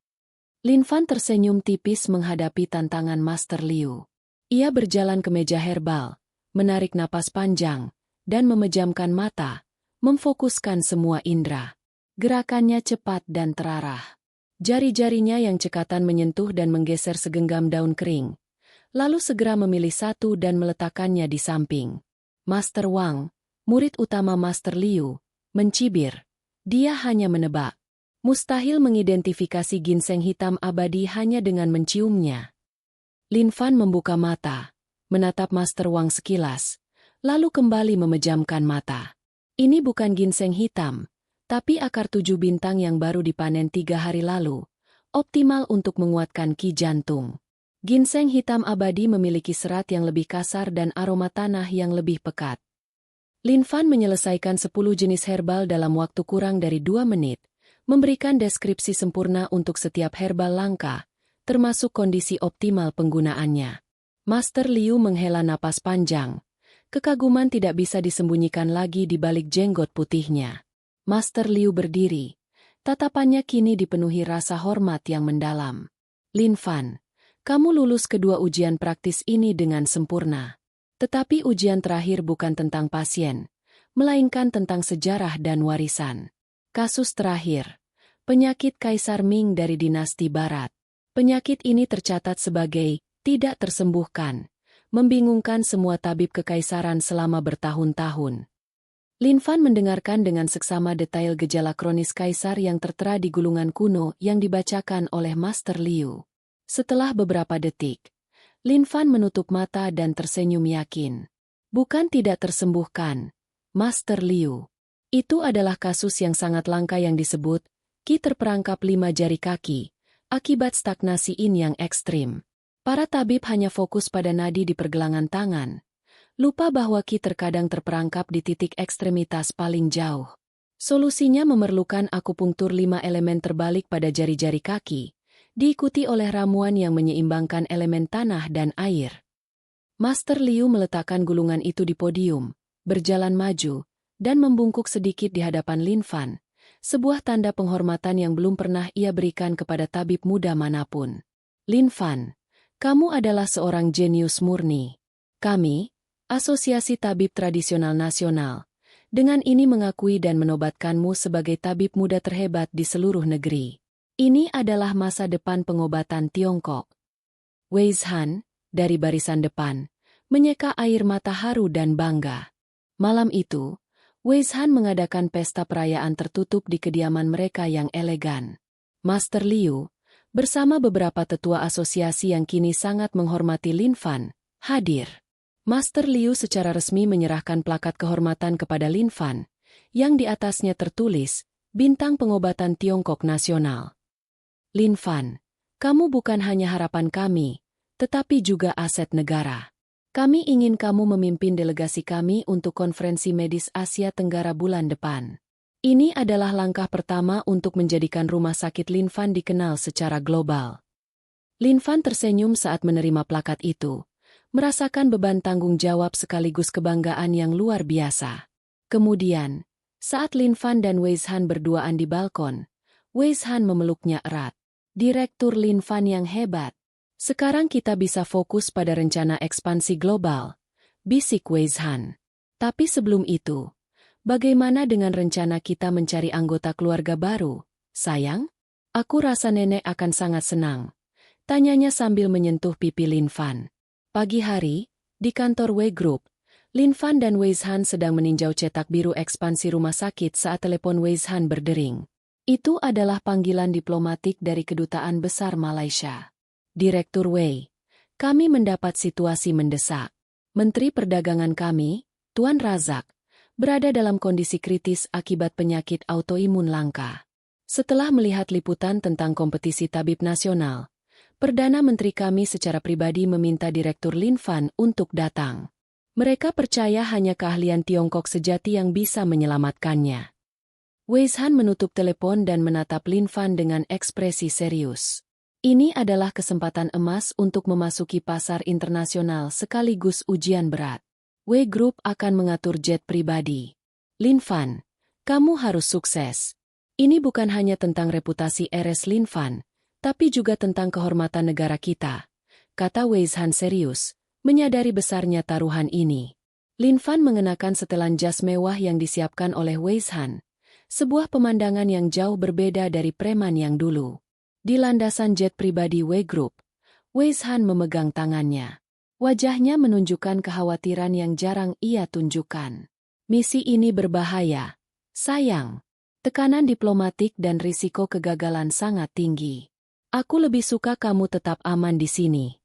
Lin Fan tersenyum tipis menghadapi tantangan Master Liu. Ia berjalan ke meja herbal, menarik napas panjang, dan memejamkan mata, memfokuskan semua indera. Gerakannya cepat dan terarah. Jari-jarinya yang cekatan menyentuh dan menggeser segenggam daun kering, lalu segera memilih satu dan meletakkannya di samping. Master Wang, murid utama Master Liu, mencibir. Dia hanya menebak. Mustahil mengidentifikasi ginseng hitam abadi hanya dengan menciumnya. Lin Fan membuka mata, menatap Master Wang sekilas, lalu kembali memejamkan mata. Ini bukan ginseng hitam, tapi akar 7 bintang yang baru dipanen 3 hari lalu, optimal untuk menguatkan ki jantung. Ginseng hitam abadi memiliki serat yang lebih kasar dan aroma tanah yang lebih pekat. Lin Fan menyelesaikan 10 jenis herbal dalam waktu kurang dari 2 menit, memberikan deskripsi sempurna untuk setiap herbal langka, termasuk kondisi optimal penggunaannya. Master Liu menghela napas panjang. Kekaguman tidak bisa disembunyikan lagi di balik jenggot putihnya. Master Liu berdiri. Tatapannya kini dipenuhi rasa hormat yang mendalam. Lin Fan, kamu lulus kedua ujian praktis ini dengan sempurna. Tetapi ujian terakhir bukan tentang pasien, melainkan tentang sejarah dan warisan. Kasus terakhir, penyakit Kaisar Ming dari dinasti Barat. Penyakit ini tercatat sebagai tidak tersembuhkan, membingungkan semua tabib kekaisaran selama bertahun-tahun. Lin Fan mendengarkan dengan seksama detail gejala kronis kaisar yang tertera di gulungan kuno yang dibacakan oleh Master Liu. Setelah beberapa detik, Lin Fan menutup mata dan tersenyum yakin. Bukan tidak tersembuhkan, Master Liu. Itu adalah kasus yang sangat langka yang disebut ki terperangkap 5 jari kaki, akibat stagnasi yin yang ekstrim. Para tabib hanya fokus pada nadi di pergelangan tangan, lupa bahwa ki terkadang terperangkap di titik ekstremitas paling jauh. Solusinya memerlukan akupunktur 5 elemen terbalik pada jari-jari kaki, diikuti oleh ramuan yang menyeimbangkan elemen tanah dan air. Master Liu meletakkan gulungan itu di podium, berjalan maju, dan membungkuk sedikit di hadapan Lin Fan, sebuah tanda penghormatan yang belum pernah ia berikan kepada tabib muda manapun. Lin Fan, kamu adalah seorang jenius murni. Kami, Asosiasi Tabib Tradisional Nasional, dengan ini mengakui dan menobatkanmu sebagai tabib muda terhebat di seluruh negeri. Ini adalah masa depan pengobatan Tiongkok. Wei Zhan, dari barisan depan, menyeka air mata haru dan bangga. Malam itu, Wei Zhan mengadakan pesta perayaan tertutup di kediaman mereka yang elegan. Master Liu, bersama beberapa tetua asosiasi yang kini sangat menghormati Lin Fan, hadir. Master Liu secara resmi menyerahkan plakat kehormatan kepada Lin Fan, yang di atasnya tertulis, Bintang Pengobatan Tiongkok Nasional. Lin Fan, kamu bukan hanya harapan kami, tetapi juga aset negara. Kami ingin kamu memimpin delegasi kami untuk konferensi medis Asia Tenggara bulan depan. Ini adalah langkah pertama untuk menjadikan rumah sakit Lin Fan dikenal secara global. Lin Fan tersenyum saat menerima plakat itu, merasakan beban tanggung jawab sekaligus kebanggaan yang luar biasa. Kemudian, saat Lin Fan dan Wei Zhan berduaan di balkon, Wei Zhan memeluknya erat. Direktur Lin Fan yang hebat. Sekarang kita bisa fokus pada rencana ekspansi global, bisik Wei Zhan. Tapi sebelum itu, bagaimana dengan rencana kita mencari anggota keluarga baru, sayang? Aku rasa nenek akan sangat senang. Tanyanya sambil menyentuh pipi Lin Fan. Pagi hari, di kantor Wei Group, Lin Fan dan Wei Zhan sedang meninjau cetak biru ekspansi rumah sakit saat telepon Wei Zhan berdering. Itu adalah panggilan diplomatik dari Kedutaan Besar Malaysia. Direktur Wei, kami mendapat situasi mendesak. Menteri Perdagangan kami, Tuan Razak, berada dalam kondisi kritis akibat penyakit autoimun langka. Setelah melihat liputan tentang kompetisi tabib nasional, Perdana Menteri kami secara pribadi meminta Direktur Lin Fan untuk datang. Mereka percaya hanya keahlian Tiongkok sejati yang bisa menyelamatkannya. Wei Zhan menutup telepon dan menatap Lin Fan dengan ekspresi serius. Ini adalah kesempatan emas untuk memasuki pasar internasional sekaligus ujian berat. Wei Group akan mengatur jet pribadi. Lin Fan, kamu harus sukses. Ini bukan hanya tentang reputasi RS Lin Fan, Tapi juga tentang kehormatan negara kita, kata Weizhan serius, menyadari besarnya taruhan ini. Lin Fan mengenakan setelan jas mewah yang disiapkan oleh Weizhan, sebuah pemandangan yang jauh berbeda dari preman yang dulu. Di landasan jet pribadi Wei Group, Weizhan memegang tangannya. Wajahnya menunjukkan kekhawatiran yang jarang ia tunjukkan. Misi ini berbahaya, sayang. Tekanan diplomatik dan risiko kegagalan sangat tinggi. Aku lebih suka kamu tetap aman di sini.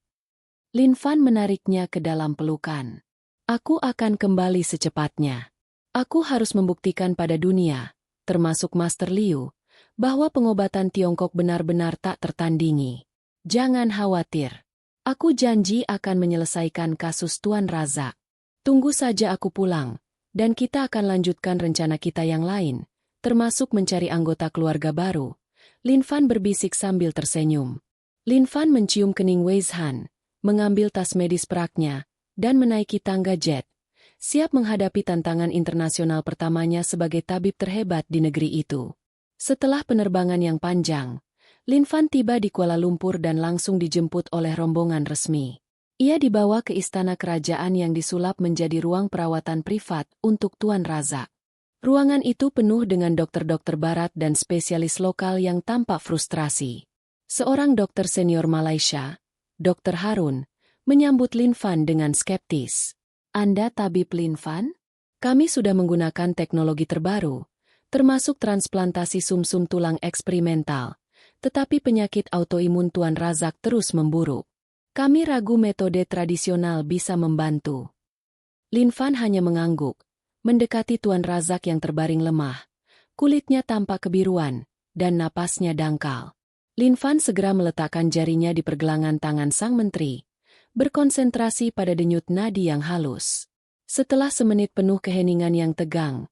Lin Fan menariknya ke dalam pelukan. Aku akan kembali secepatnya. Aku harus membuktikan pada dunia, termasuk Master Liu, bahwa pengobatan Tiongkok benar-benar tak tertandingi. Jangan khawatir. Aku janji akan menyelesaikan kasus Tuan Razak. Tunggu saja aku pulang, dan kita akan lanjutkan rencana kita yang lain, termasuk mencari anggota keluarga baru. Lin Fan berbisik sambil tersenyum. Lin Fan mencium kening Weizhan, mengambil tas medis peraknya, dan menaiki tangga jet, siap menghadapi tantangan internasional pertamanya sebagai tabib terhebat di negeri itu. Setelah penerbangan yang panjang, Lin Fan tiba di Kuala Lumpur dan langsung dijemput oleh rombongan resmi. Ia dibawa ke istana kerajaan yang disulap menjadi ruang perawatan privat untuk Tuan Razak. Ruangan itu penuh dengan dokter-dokter barat dan spesialis lokal yang tampak frustrasi. Seorang dokter senior Malaysia, Dr. Harun, menyambut Lin Fan dengan skeptis. Anda tabib Lin Fan? Kami sudah menggunakan teknologi terbaru, termasuk transplantasi sumsum tulang eksperimental, tetapi penyakit autoimun Tuan Razak terus memburuk. Kami ragu metode tradisional bisa membantu. Lin Fan hanya mengangguk, mendekati Tuan Razak yang terbaring lemah. Kulitnya tampak kebiruan, dan napasnya dangkal. Lin Fan segera meletakkan jarinya di pergelangan tangan sang menteri, berkonsentrasi pada denyut nadi yang halus. Setelah semenit penuh keheningan yang tegang,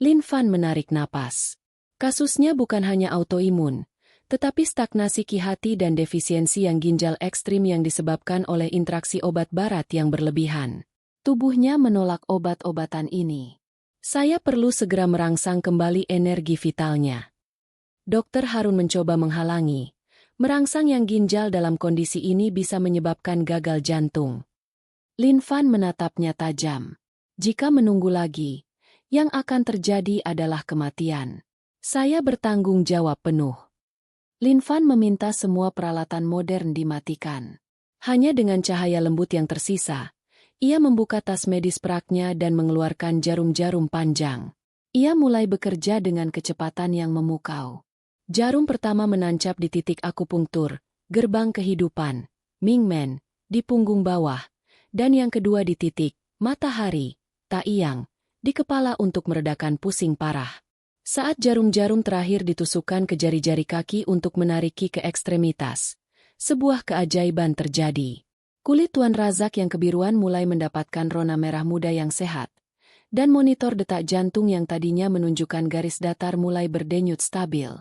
Lin Fan menarik napas. Kasusnya bukan hanya autoimun, tetapi stagnasi ki hati dan defisiensi yang ginjal ekstrim yang disebabkan oleh interaksi obat barat yang berlebihan. Tubuhnya menolak obat-obatan ini. Saya perlu segera merangsang kembali energi vitalnya. Dr. Harun mencoba menghalangi. Merangsang yang ginjal dalam kondisi ini bisa menyebabkan gagal jantung. Lin Fan menatapnya tajam. Jika menunggu lagi, yang akan terjadi adalah kematian. Saya bertanggung jawab penuh. Lin Fan meminta semua peralatan modern dimatikan. Hanya dengan cahaya lembut yang tersisa, ia membuka tas medis peraknya dan mengeluarkan jarum-jarum panjang. Ia mulai bekerja dengan kecepatan yang memukau. Jarum pertama menancap di titik akupunktur, gerbang kehidupan, Mingmen, di punggung bawah, dan yang kedua di titik, matahari, Taiyang, di kepala untuk meredakan pusing parah. Saat jarum-jarum terakhir ditusukkan ke jari-jari kaki untuk menariki ke ekstremitas, sebuah keajaiban terjadi. Kulit Tuan Razak yang kebiruan mulai mendapatkan rona merah muda yang sehat, dan monitor detak jantung yang tadinya menunjukkan garis datar mulai berdenyut stabil.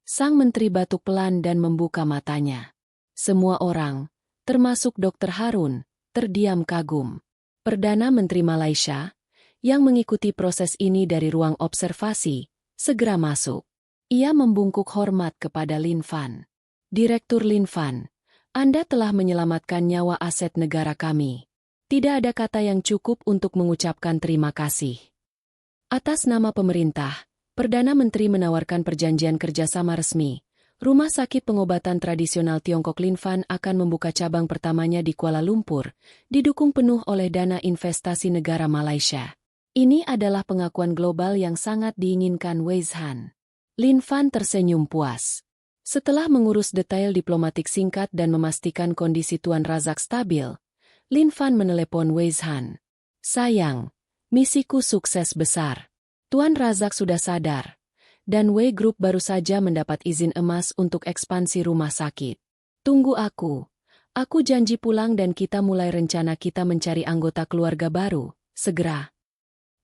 Sang menteri batuk pelan dan membuka matanya. Semua orang, termasuk Dr. Harun, terdiam kagum. Perdana Menteri Malaysia, yang mengikuti proses ini dari ruang observasi, segera masuk. Ia membungkuk hormat kepada Lin Fan. Direktur Lin Fan, Anda telah menyelamatkan nyawa aset negara kami. Tidak ada kata yang cukup untuk mengucapkan terima kasih. Atas nama pemerintah, Perdana Menteri menawarkan perjanjian kerjasama resmi. Rumah sakit pengobatan tradisional Tiongkok Lin Fan akan membuka cabang pertamanya di Kuala Lumpur, didukung penuh oleh dana investasi negara Malaysia. Ini adalah pengakuan global yang sangat diinginkan Weizhan. Lin Fan tersenyum puas. Setelah mengurus detail diplomatik singkat dan memastikan kondisi Tuan Razak stabil, Lin Fan menelepon Weizhan. Sayang, misiku sukses besar. Tuan Razak sudah sadar, dan Wei Group baru saja mendapat izin emas untuk ekspansi rumah sakit. Tunggu aku janji pulang dan kita mulai rencana kita mencari anggota keluarga baru, segera.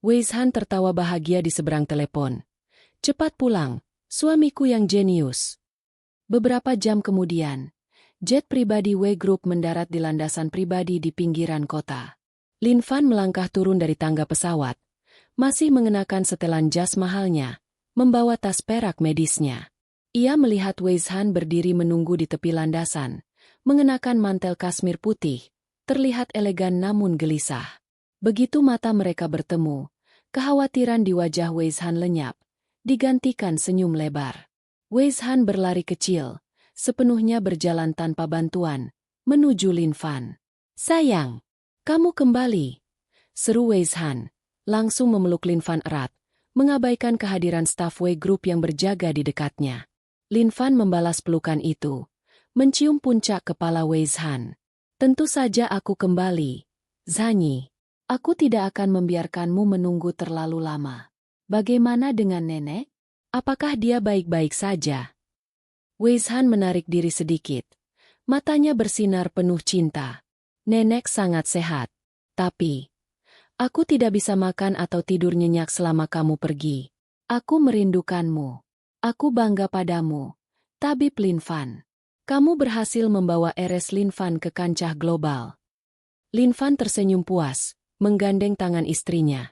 Weizhan tertawa bahagia di seberang telepon. Cepat pulang, suamiku yang jenius. Beberapa jam kemudian, jet pribadi Wei Group mendarat di landasan pribadi di pinggiran kota. Lin Fan melangkah turun dari tangga pesawat, masih mengenakan setelan jas mahalnya, membawa tas perak medisnya. Ia melihat Weizhan berdiri menunggu di tepi landasan, mengenakan mantel kasmir putih, terlihat elegan namun gelisah. Begitu mata mereka bertemu, kekhawatiran di wajah Weizhan lenyap, digantikan senyum lebar. Weizhan berlari kecil, sepenuhnya berjalan tanpa bantuan, menuju Lin Fan. "Sayang, kamu kembali," seru Weizhan, langsung memeluk Lin Fan erat, mengabaikan kehadiran staf Wei Group yang berjaga di dekatnya. Lin Fan membalas pelukan itu, mencium puncak kepala Weizhan. "Tentu saja aku kembali, Zanyi. Aku tidak akan membiarkanmu menunggu terlalu lama. Bagaimana dengan nenek? Apakah dia baik-baik saja?" Weizhan menarik diri sedikit. Matanya bersinar penuh cinta. "Nenek sangat sehat. Tapi, aku tidak bisa makan atau tidur nyenyak selama kamu pergi. Aku merindukanmu. Aku bangga padamu, Tabib Lin Fan. Kamu berhasil membawa RS Lin Fan ke kancah global." Lin Fan tersenyum puas, menggandeng tangan istrinya.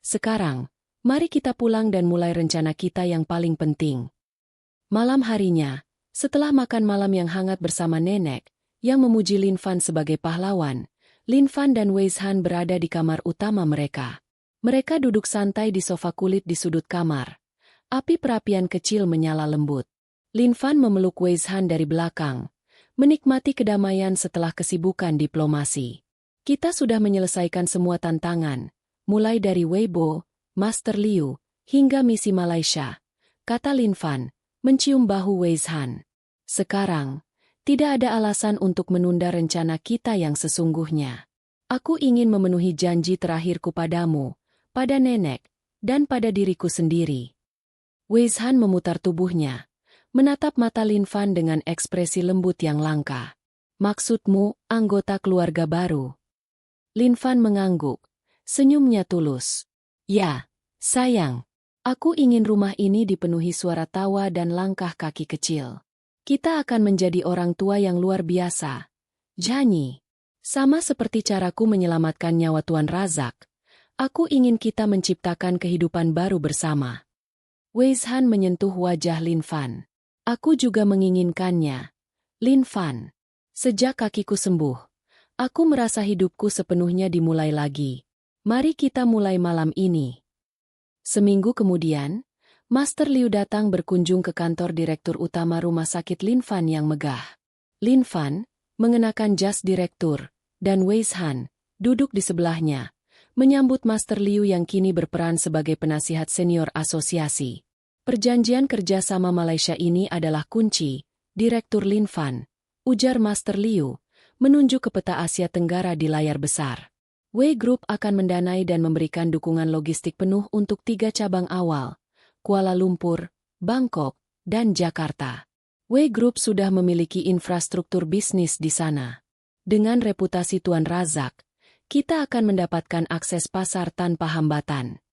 "Sekarang, mari kita pulang dan mulai rencana kita yang paling penting." Malam harinya, setelah makan malam yang hangat bersama nenek, yang memuji Lin Fan sebagai pahlawan, Lin Fan dan Weizhan berada di kamar utama mereka. Mereka duduk santai di sofa kulit di sudut kamar. Api perapian kecil menyala lembut. Lin Fan memeluk Weizhan dari belakang, menikmati kedamaian setelah kesibukan diplomasi. "Kita sudah menyelesaikan semua tantangan, mulai dari Weibo, Master Liu, hingga misi Malaysia," kata Lin Fan, mencium bahu Weizhan. "Sekarang, tidak ada alasan untuk menunda rencana kita yang sesungguhnya. Aku ingin memenuhi janji terakhirku padamu, pada nenek, dan pada diriku sendiri." Weizhan memutar tubuhnya, menatap mata Lin Fan dengan ekspresi lembut yang langka. "Maksudmu, anggota keluarga baru?" Lin Fan mengangguk, senyumnya tulus. "Ya, sayang. Aku ingin rumah ini dipenuhi suara tawa dan langkah kaki kecil. Kita akan menjadi orang tua yang luar biasa, Janyi. Sama seperti caraku menyelamatkan nyawa Tuan Razak, aku ingin kita menciptakan kehidupan baru bersama." Weizhan menyentuh wajah Lin Fan. "Aku juga menginginkannya, Lin Fan. Sejak kakiku sembuh, aku merasa hidupku sepenuhnya dimulai lagi. Mari kita mulai malam ini." Seminggu kemudian, Master Liu datang berkunjung ke kantor Direktur Utama Rumah Sakit Lin Fan yang megah. Lin Fan, mengenakan jas direktur, dan Weizhan, duduk di sebelahnya, menyambut Master Liu yang kini berperan sebagai penasihat senior asosiasi. "Perjanjian kerjasama Malaysia ini adalah kunci, Direktur Lin Fan," ujar Master Liu, menunjuk ke peta Asia Tenggara di layar besar. "Wei Group akan mendanai dan memberikan dukungan logistik penuh untuk 3 cabang awal, Kuala Lumpur, Bangkok, dan Jakarta. Wei Group sudah memiliki infrastruktur bisnis di sana. Dengan reputasi Tuan Razak, kita akan mendapatkan akses pasar tanpa hambatan."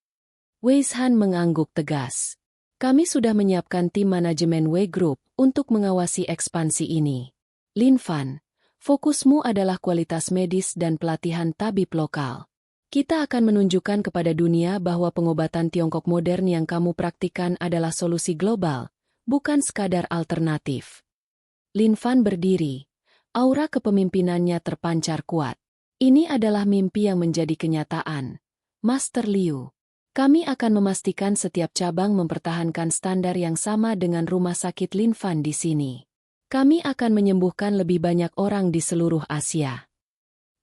Weizhan mengangguk tegas. "Kami sudah menyiapkan tim manajemen Wei Group untuk mengawasi ekspansi ini. Lin Fan, fokusmu adalah kualitas medis dan pelatihan tabib lokal. Kita akan menunjukkan kepada dunia bahwa pengobatan Tiongkok modern yang kamu praktikkan adalah solusi global, bukan sekadar alternatif." Lin Fan berdiri, aura kepemimpinannya terpancar kuat. "Ini adalah mimpi yang menjadi kenyataan, Master Liu. Kami akan memastikan setiap cabang mempertahankan standar yang sama dengan Rumah Sakit Lin Fan di sini. Kami akan menyembuhkan lebih banyak orang di seluruh Asia."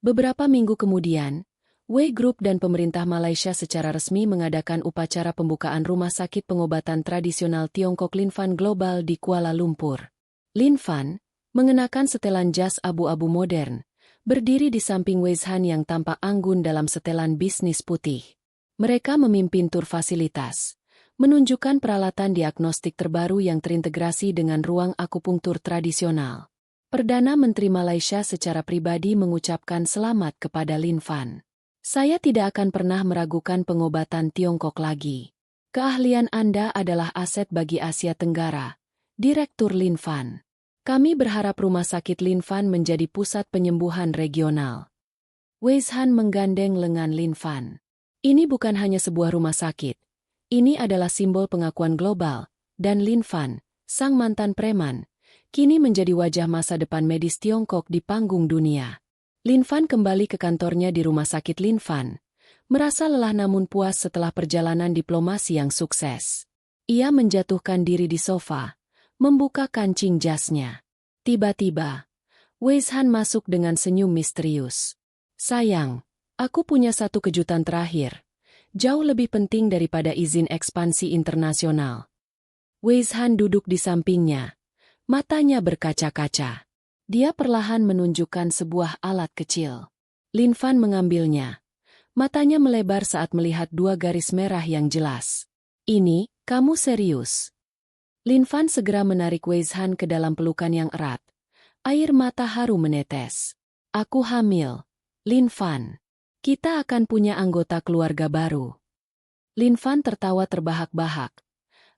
Beberapa minggu kemudian, Wei Group dan pemerintah Malaysia secara resmi mengadakan upacara pembukaan Rumah Sakit Pengobatan Tradisional Tiongkok Lin Fan Global di Kuala Lumpur. Lin Fan, mengenakan setelan jas abu-abu modern, berdiri di samping Weizhan yang tampak anggun dalam setelan bisnis putih. Mereka memimpin tur fasilitas, menunjukkan peralatan diagnostik terbaru yang terintegrasi dengan ruang akupunktur tradisional. Perdana Menteri Malaysia secara pribadi mengucapkan selamat kepada Lin Fan. "Saya tidak akan pernah meragukan pengobatan Tiongkok lagi. Keahlian Anda adalah aset bagi Asia Tenggara, Direktur Lin Fan. Kami berharap Rumah Sakit Lin Fan menjadi pusat penyembuhan regional." Weizhan menggandeng lengan Lin Fan. "Ini bukan hanya sebuah rumah sakit. Ini adalah simbol pengakuan global, dan Lin Fan, Sang mantan preman, kini menjadi wajah masa depan medis Tiongkok di panggung dunia. Lin Fan kembali ke kantornya di Rumah Sakit Lin Fan, merasa lelah namun puas setelah perjalanan diplomasi yang sukses. Ia menjatuhkan diri di sofa, membuka kancing jasnya. Tiba-tiba, Wei Han masuk dengan senyum misterius. Sayang, aku punya satu kejutan terakhir. Jauh lebih penting daripada izin ekspansi internasional. Wei Han duduk di sampingnya. Matanya berkaca-kaca. Dia perlahan menunjukkan sebuah alat kecil. Lin Fan mengambilnya. Matanya melebar saat melihat dua garis merah yang jelas. Ini, kamu serius? Lin Fan segera menarik Wei Han ke dalam pelukan yang erat. Air mata haru menetes. Aku hamil. Lin Fan. Kita akan punya anggota keluarga baru. Lin Fan tertawa terbahak-bahak.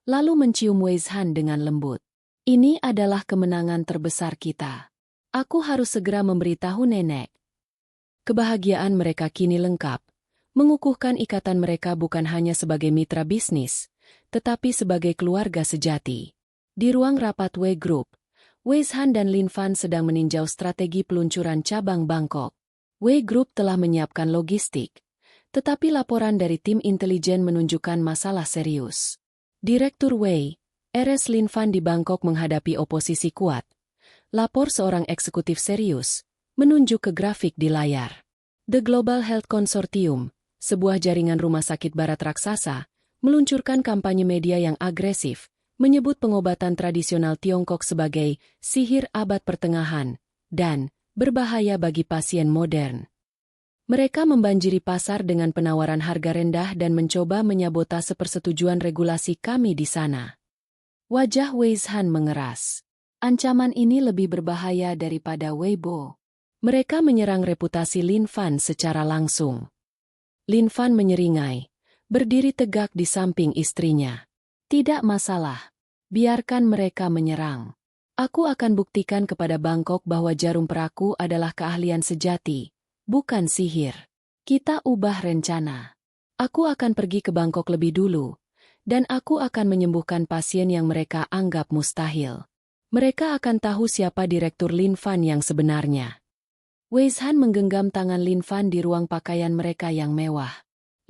Lalu mencium Wei Han dengan lembut. Ini adalah kemenangan terbesar kita. Aku harus segera memberitahu nenek. Kebahagiaan mereka kini lengkap, mengukuhkan ikatan mereka bukan hanya sebagai mitra bisnis, tetapi sebagai keluarga sejati. Di ruang rapat Wei Group, Wei Han dan Lin Fan sedang meninjau strategi peluncuran cabang Bangkok. Wei Group telah menyiapkan logistik, tetapi laporan dari tim intelijen menunjukkan masalah serius. Direktur Wei, RS Lin Fan di Bangkok menghadapi oposisi kuat. Lapor seorang eksekutif serius, menunjuk ke grafik di layar. The Global Health Consortium, sebuah jaringan rumah sakit barat raksasa, meluncurkan kampanye media yang agresif, menyebut pengobatan tradisional Tiongkok sebagai sihir abad pertengahan, dan berbahaya bagi pasien modern. Mereka membanjiri pasar dengan penawaran harga rendah dan mencoba menyabotase persetujuan regulasi kami di sana. Wajah Wei Han mengeras. Ancaman ini lebih berbahaya daripada Weibo. Mereka menyerang reputasi Lin Fan secara langsung. Lin Fan menyeringai, berdiri tegak di samping istrinya. Tidak masalah. Biarkan mereka menyerang. Aku akan buktikan kepada Bangkok bahwa jarum peraku adalah keahlian sejati, bukan sihir. Kita ubah rencana. Aku akan pergi ke Bangkok lebih dulu. Dan aku akan menyembuhkan pasien yang mereka anggap mustahil. Mereka akan tahu siapa Direktur Lin Fan yang sebenarnya. Wei Han menggenggam tangan Lin Fan di ruang pakaian mereka yang mewah.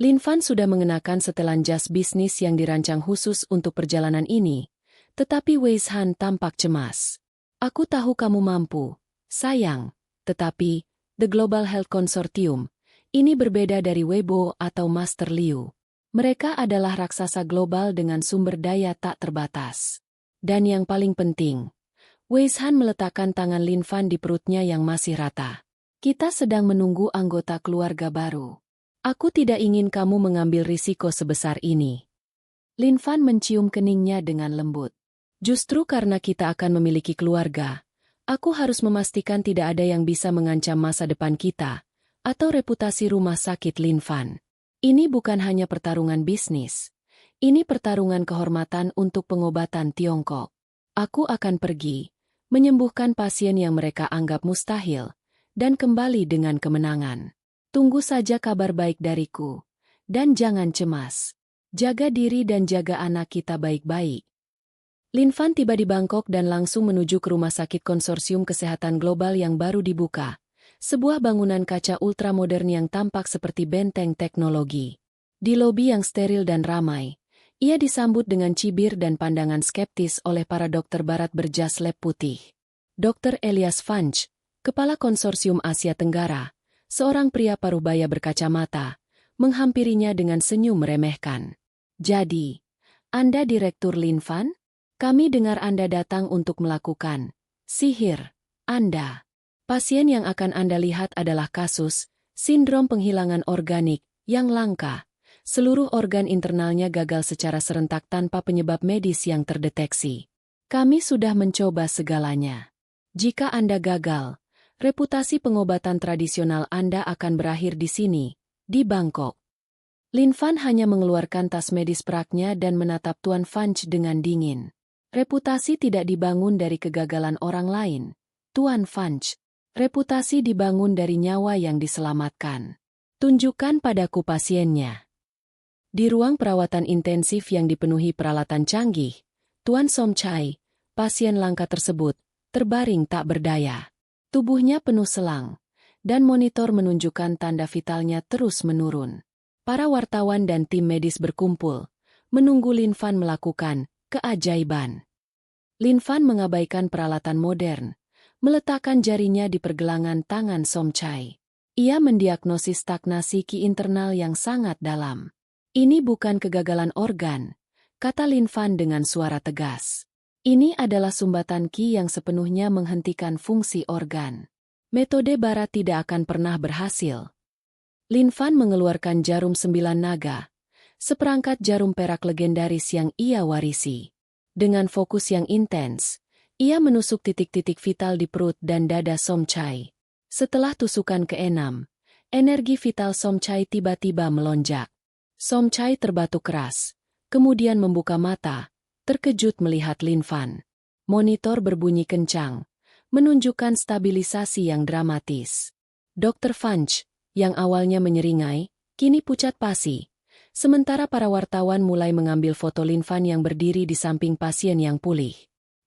Lin Fan sudah mengenakan setelan jas bisnis yang dirancang khusus untuk perjalanan ini, tetapi Wei Han tampak cemas. Aku tahu kamu mampu, sayang, tetapi The Global Health Consortium, ini berbeda dari Weibo atau Master Liu. Mereka adalah raksasa global dengan sumber daya tak terbatas. Dan yang paling penting, Wei Han meletakkan tangan Lin Fan di perutnya yang masih rata. Kita sedang menunggu anggota keluarga baru. Aku tidak ingin kamu mengambil risiko sebesar ini. Lin Fan mencium keningnya dengan lembut. Justru karena kita akan memiliki keluarga, aku harus memastikan tidak ada yang bisa mengancam masa depan kita, atau reputasi rumah sakit Lin Fan. Ini bukan hanya pertarungan bisnis. Ini pertarungan kehormatan untuk pengobatan Tiongkok. Aku akan pergi, menyembuhkan pasien yang mereka anggap mustahil, dan kembali dengan kemenangan. Tunggu saja kabar baik dariku. Dan jangan cemas. Jaga diri dan jaga anak kita baik-baik. Lin Fan tiba di Bangkok dan langsung menuju ke Rumah Sakit Konsorsium Kesehatan Global yang baru dibuka. Sebuah bangunan kaca ultramodern yang tampak seperti benteng teknologi. Di lobi yang steril dan ramai, ia disambut dengan cibir dan pandangan skeptis oleh para dokter barat berjas lab putih. Dr. Elias Funch, Kepala Konsorsium Asia Tenggara, seorang pria parubaya berkacamata, menghampirinya dengan senyum meremehkan. Jadi, Anda Direktur Lin Fan? Kami dengar Anda datang untuk melakukan sihir. Anda. Pasien yang akan Anda lihat adalah kasus sindrom penghilangan organik yang langka. Seluruh organ internalnya gagal secara serentak tanpa penyebab medis yang terdeteksi. Kami sudah mencoba segalanya. Jika Anda gagal, reputasi pengobatan tradisional Anda akan berakhir di sini, di Bangkok. Lin Fan hanya mengeluarkan tas medis peraknya dan menatap Tuan Funch dengan dingin. Reputasi tidak dibangun dari kegagalan orang lain, Tuan Funch. Reputasi dibangun dari nyawa yang diselamatkan. Tunjukkan padaku pasiennya. Di ruang perawatan intensif yang dipenuhi peralatan canggih, Tuan Som Chai, pasien langka tersebut terbaring tak berdaya. Tubuhnya penuh selang, dan monitor menunjukkan tanda vitalnya terus menurun. Para wartawan dan tim medis berkumpul, menunggu Lin Fan melakukan keajaiban. Lin Fan mengabaikan peralatan modern, meletakkan jarinya di pergelangan tangan Som Chai. Ia mendiagnosis stagnasi ki internal yang sangat dalam. Ini bukan kegagalan organ, kata Lin Fan dengan suara tegas. Ini adalah sumbatan ki yang sepenuhnya menghentikan fungsi organ. Metode barat tidak akan pernah berhasil. Lin Fan mengeluarkan jarum 9 naga, seperangkat jarum perak legendaris yang ia warisi. Dengan fokus yang intens, ia menusuk titik-titik vital di perut dan dada Som Chai. Setelah tusukan ke-6, energi vital Som Chai tiba-tiba melonjak. Som Chai terbatuk keras, kemudian membuka mata, terkejut melihat Lin Fan. Monitor berbunyi kencang, menunjukkan stabilisasi yang dramatis. Dr. Fanch, yang awalnya menyeringai, kini pucat pasi. Sementara para wartawan mulai mengambil foto Lin Fan yang berdiri di samping pasien yang pulih.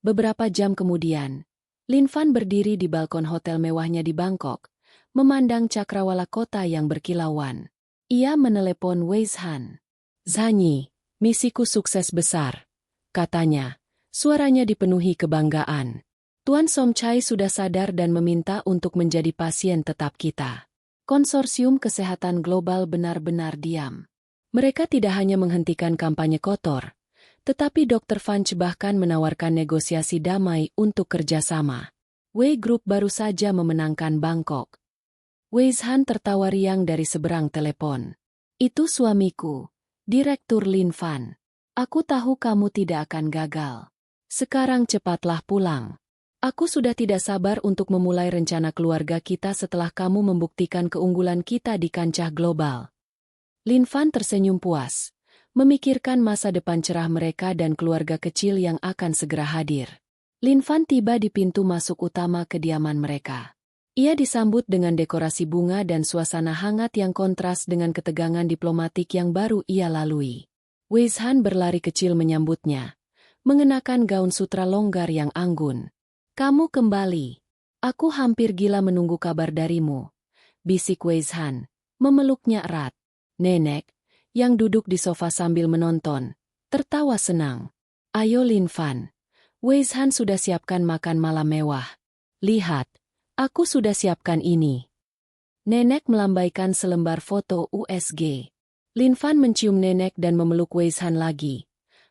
Beberapa jam kemudian, Lin Fan berdiri di balkon hotel mewahnya di Bangkok, memandang cakrawala kota yang berkilauan. Ia menelepon Wei Zhan. "Zhanyi, misiku sukses besar," katanya. Suaranya dipenuhi kebanggaan. "Tuan Som Chai sudah sadar dan meminta untuk menjadi pasien tetap kita." Konsorsium Kesehatan Global benar-benar diam. Mereka tidak hanya menghentikan kampanye kotor, tetapi Dr. Fanch bahkan menawarkan negosiasi damai untuk kerjasama. Wei Group baru saja memenangkan Bangkok. Wei Zhan tertawa riang dari seberang telepon. "Itu suamiku, Direktur Lin Fan. Aku tahu kamu tidak akan gagal. Sekarang cepatlah pulang. Aku sudah tidak sabar untuk memulai rencana keluarga kita setelah kamu membuktikan keunggulan kita di kancah global." Lin Fan tersenyum puas, memikirkan masa depan cerah mereka dan keluarga kecil yang akan segera hadir. Lin Fan tiba di pintu masuk utama kediaman mereka. Ia disambut dengan dekorasi bunga dan suasana hangat yang kontras dengan ketegangan diplomatik yang baru ia lalui. Wei Zhan berlari kecil menyambutnya, mengenakan gaun sutra longgar yang anggun. "Kamu kembali. Aku hampir gila menunggu kabar darimu," bisik Wei Zhan, memeluknya erat. Nenek, yang duduk di sofa sambil menonton, tertawa senang. "Ayo Lin Fan. Wei Zhan sudah siapkan makan malam mewah. Lihat, aku sudah siapkan ini." Nenek melambaikan selembar foto USG. Lin Fan mencium nenek dan memeluk Wei Zhan lagi.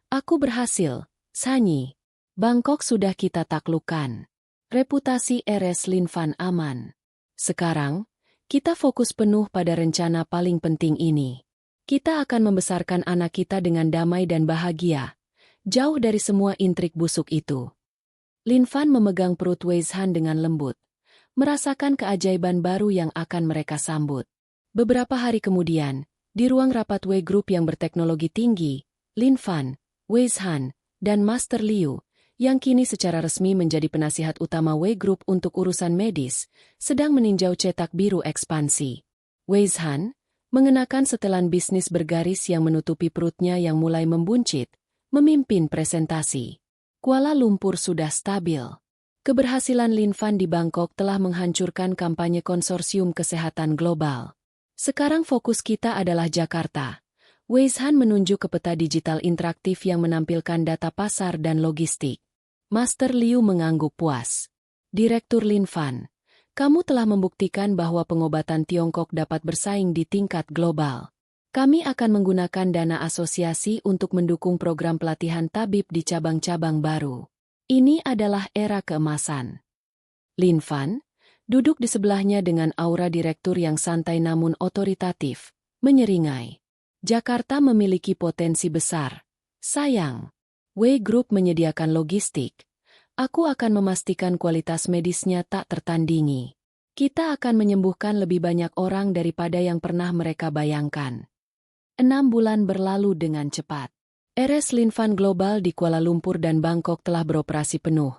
"Aku berhasil, Zhanyi. Bangkok sudah kita taklukkan. Reputasi RS Lin Fan aman. Sekarang, kita fokus penuh pada rencana paling penting ini. Kita akan membesarkan anak kita dengan damai dan bahagia, jauh dari semua intrik busuk itu." Lin Fan memegang perut Wei Zhan dengan lembut, merasakan keajaiban baru yang akan mereka sambut. Beberapa hari kemudian, di ruang rapat Wei Group yang berteknologi tinggi, Lin Fan, Wei Zhan, dan Master Liu, yang kini secara resmi menjadi penasihat utama Wei Group untuk urusan medis, sedang meninjau cetak biru ekspansi. Wei Zhan, mengenakan setelan bisnis bergaris yang menutupi perutnya yang mulai membuncit, memimpin presentasi. Kuala Lumpur sudah stabil. Keberhasilan Lin Fan di Bangkok telah menghancurkan kampanye konsorsium kesehatan global. Sekarang fokus kita adalah Jakarta. Wei Zhan menunjuk ke peta digital interaktif yang menampilkan data pasar dan logistik. Master Liu mengangguk puas. "Direktur Lin Fan, kamu telah membuktikan bahwa pengobatan Tiongkok dapat bersaing di tingkat global. Kami akan menggunakan dana asosiasi untuk mendukung program pelatihan tabib di cabang-cabang baru. Ini adalah era keemasan." Lin Fan, duduk di sebelahnya dengan aura direktur yang santai namun otoritatif, menyeringai. "Jakarta memiliki potensi besar. Sayang, Wei Group menyediakan logistik. Aku akan memastikan kualitas medisnya tak tertandingi. Kita akan menyembuhkan lebih banyak orang daripada yang pernah mereka bayangkan." 6 bulan berlalu dengan cepat. RS Lin Fan Global di Kuala Lumpur dan Bangkok telah beroperasi penuh,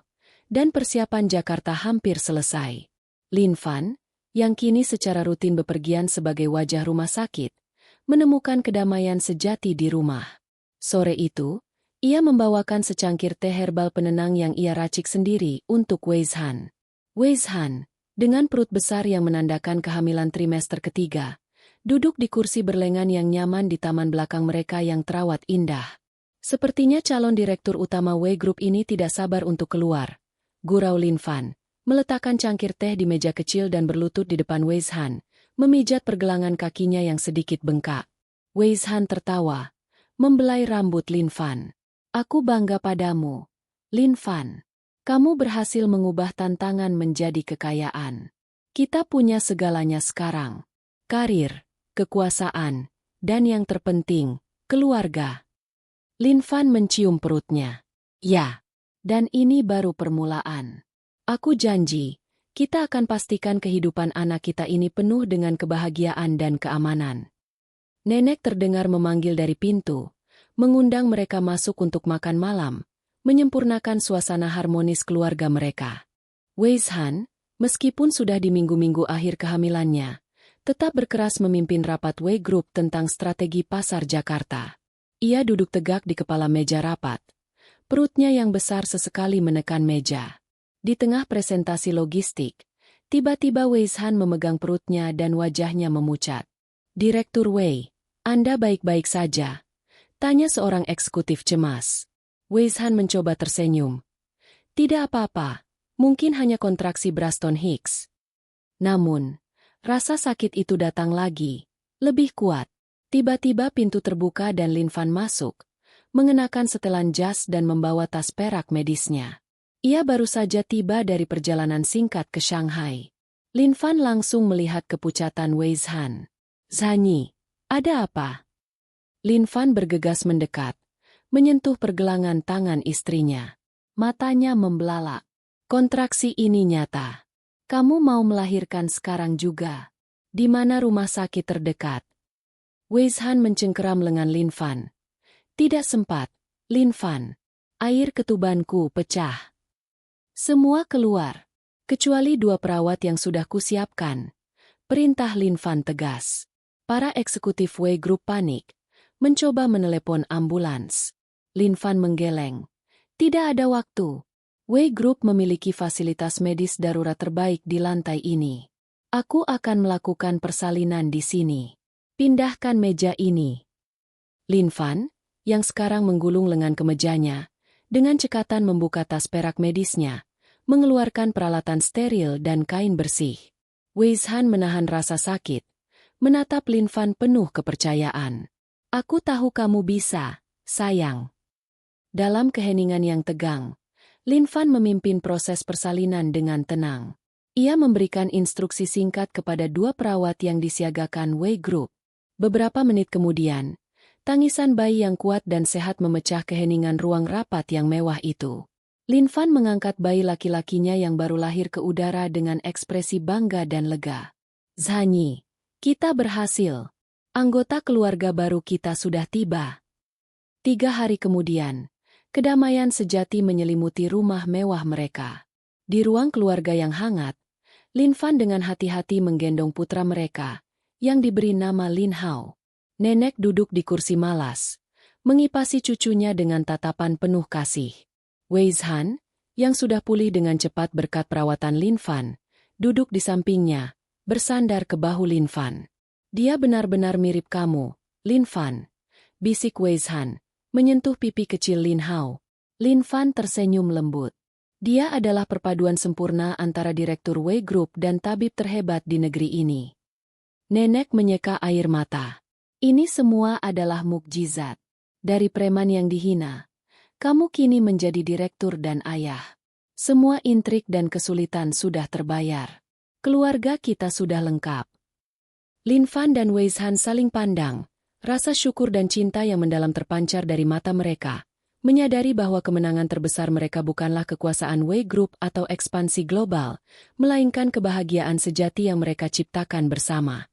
dan persiapan Jakarta hampir selesai. Lin Fan, yang kini secara rutin bepergian sebagai wajah rumah sakit, menemukan kedamaian sejati di rumah. Sore itu, Ia membawakan secangkir teh herbal penenang yang ia racik sendiri untuk Weizhan. Weizhan, dengan perut besar yang menandakan kehamilan trimester ketiga, duduk di kursi berlengan yang nyaman di taman belakang mereka yang terawat indah. Sepertinya calon direktur utama Wei Group ini tidak sabar untuk keluar. Gurau Lin Fan meletakkan cangkir teh di meja kecil dan berlutut di depan Weizhan, memijat pergelangan kakinya yang sedikit bengkak. Weizhan tertawa, membelai rambut Lin Fan. Aku bangga padamu, Lin Fan. Kamu berhasil mengubah tantangan menjadi kekayaan. Kita punya segalanya sekarang. Karir, kekuasaan, dan yang terpenting, keluarga. Lin Fan mencium perutnya. Ya, dan ini baru permulaan. Aku janji, kita akan pastikan kehidupan anak kita ini penuh dengan kebahagiaan dan keamanan. Nenek terdengar memanggil dari pintu, mengundang mereka masuk untuk makan malam, menyempurnakan suasana harmonis keluarga mereka. Weizhan, meskipun sudah di minggu-minggu akhir kehamilannya, tetap berkeras memimpin rapat Wei Group tentang strategi pasar Jakarta. Ia duduk tegak di kepala meja rapat. Perutnya yang besar sesekali menekan meja. Di tengah presentasi logistik, tiba-tiba Weizhan memegang perutnya dan wajahnya memucat. Direktur Wei, Anda baik-baik saja? Tanya seorang eksekutif cemas. Weizhan mencoba tersenyum. Tidak apa-apa, mungkin hanya kontraksi Braston Hicks. Namun, rasa sakit itu datang lagi, lebih kuat. Tiba-tiba pintu terbuka dan Lin Fan masuk, mengenakan setelan jas dan membawa tas perak medisnya. Ia baru saja tiba dari perjalanan singkat ke Shanghai. Lin Fan langsung melihat kepucatan Weizhan. Zhanyi, ada apa? Lin Fan bergegas mendekat, menyentuh pergelangan tangan istrinya. Matanya membelalak. Kontraksi ini nyata. Kamu mau melahirkan sekarang juga? Di mana rumah sakit terdekat? Weizhan mencengkeram lengan Lin Fan. Tidak sempat, Lin Fan. Air ketubanku pecah. Semua keluar, kecuali 2 perawat yang sudah kusiapkan. Perintah Lin Fan tegas. Para eksekutif Wei Group panik, mencoba menelepon ambulans. Lin Fan menggeleng. Tidak ada waktu. Wei Group memiliki fasilitas medis darurat terbaik di lantai ini. Aku akan melakukan persalinan di sini. Pindahkan meja ini. Lin Fan, yang sekarang menggulung lengan kemejanya, dengan cekatan membuka tas perak medisnya, mengeluarkan peralatan steril dan kain bersih. Weizhan menahan rasa sakit, menatap Lin Fan penuh kepercayaan. Aku tahu kamu bisa, sayang. Dalam keheningan yang tegang, Lin Fan memimpin proses persalinan dengan tenang. Ia memberikan instruksi singkat kepada 2 perawat yang disiagakan Wei Group. Beberapa menit kemudian, tangisan bayi yang kuat dan sehat memecah keheningan ruang rapat yang mewah itu. Lin Fan mengangkat bayi laki-lakinya yang baru lahir ke udara dengan ekspresi bangga dan lega. Zhanyi, kita berhasil. Anggota keluarga baru kita sudah tiba. 3 hari kemudian, kedamaian sejati menyelimuti rumah mewah mereka. Di ruang keluarga yang hangat, Lin Fan dengan hati-hati menggendong putra mereka, yang diberi nama Lin Hao. Nenek duduk di kursi malas, mengipasi cucunya dengan tatapan penuh kasih. Weizhan, yang sudah pulih dengan cepat berkat perawatan Lin Fan, duduk di sampingnya, bersandar ke bahu Lin Fan. Dia benar-benar mirip kamu, Lin Fan. Bisik Weizhan, menyentuh pipi kecil Lin Hao. Lin Fan tersenyum lembut. Dia adalah perpaduan sempurna antara direktur Wei Group dan tabib terhebat di negeri ini. Nenek menyeka air mata. Ini semua adalah mukjizat. Dari preman yang dihina, kamu kini menjadi direktur dan ayah. Semua intrik dan kesulitan sudah terbayar. Keluarga kita sudah lengkap. Lin Fan dan Weizhan saling pandang, rasa syukur dan cinta yang mendalam terpancar dari mata mereka, menyadari bahwa kemenangan terbesar mereka bukanlah kekuasaan Wei Group atau ekspansi global, melainkan kebahagiaan sejati yang mereka ciptakan bersama.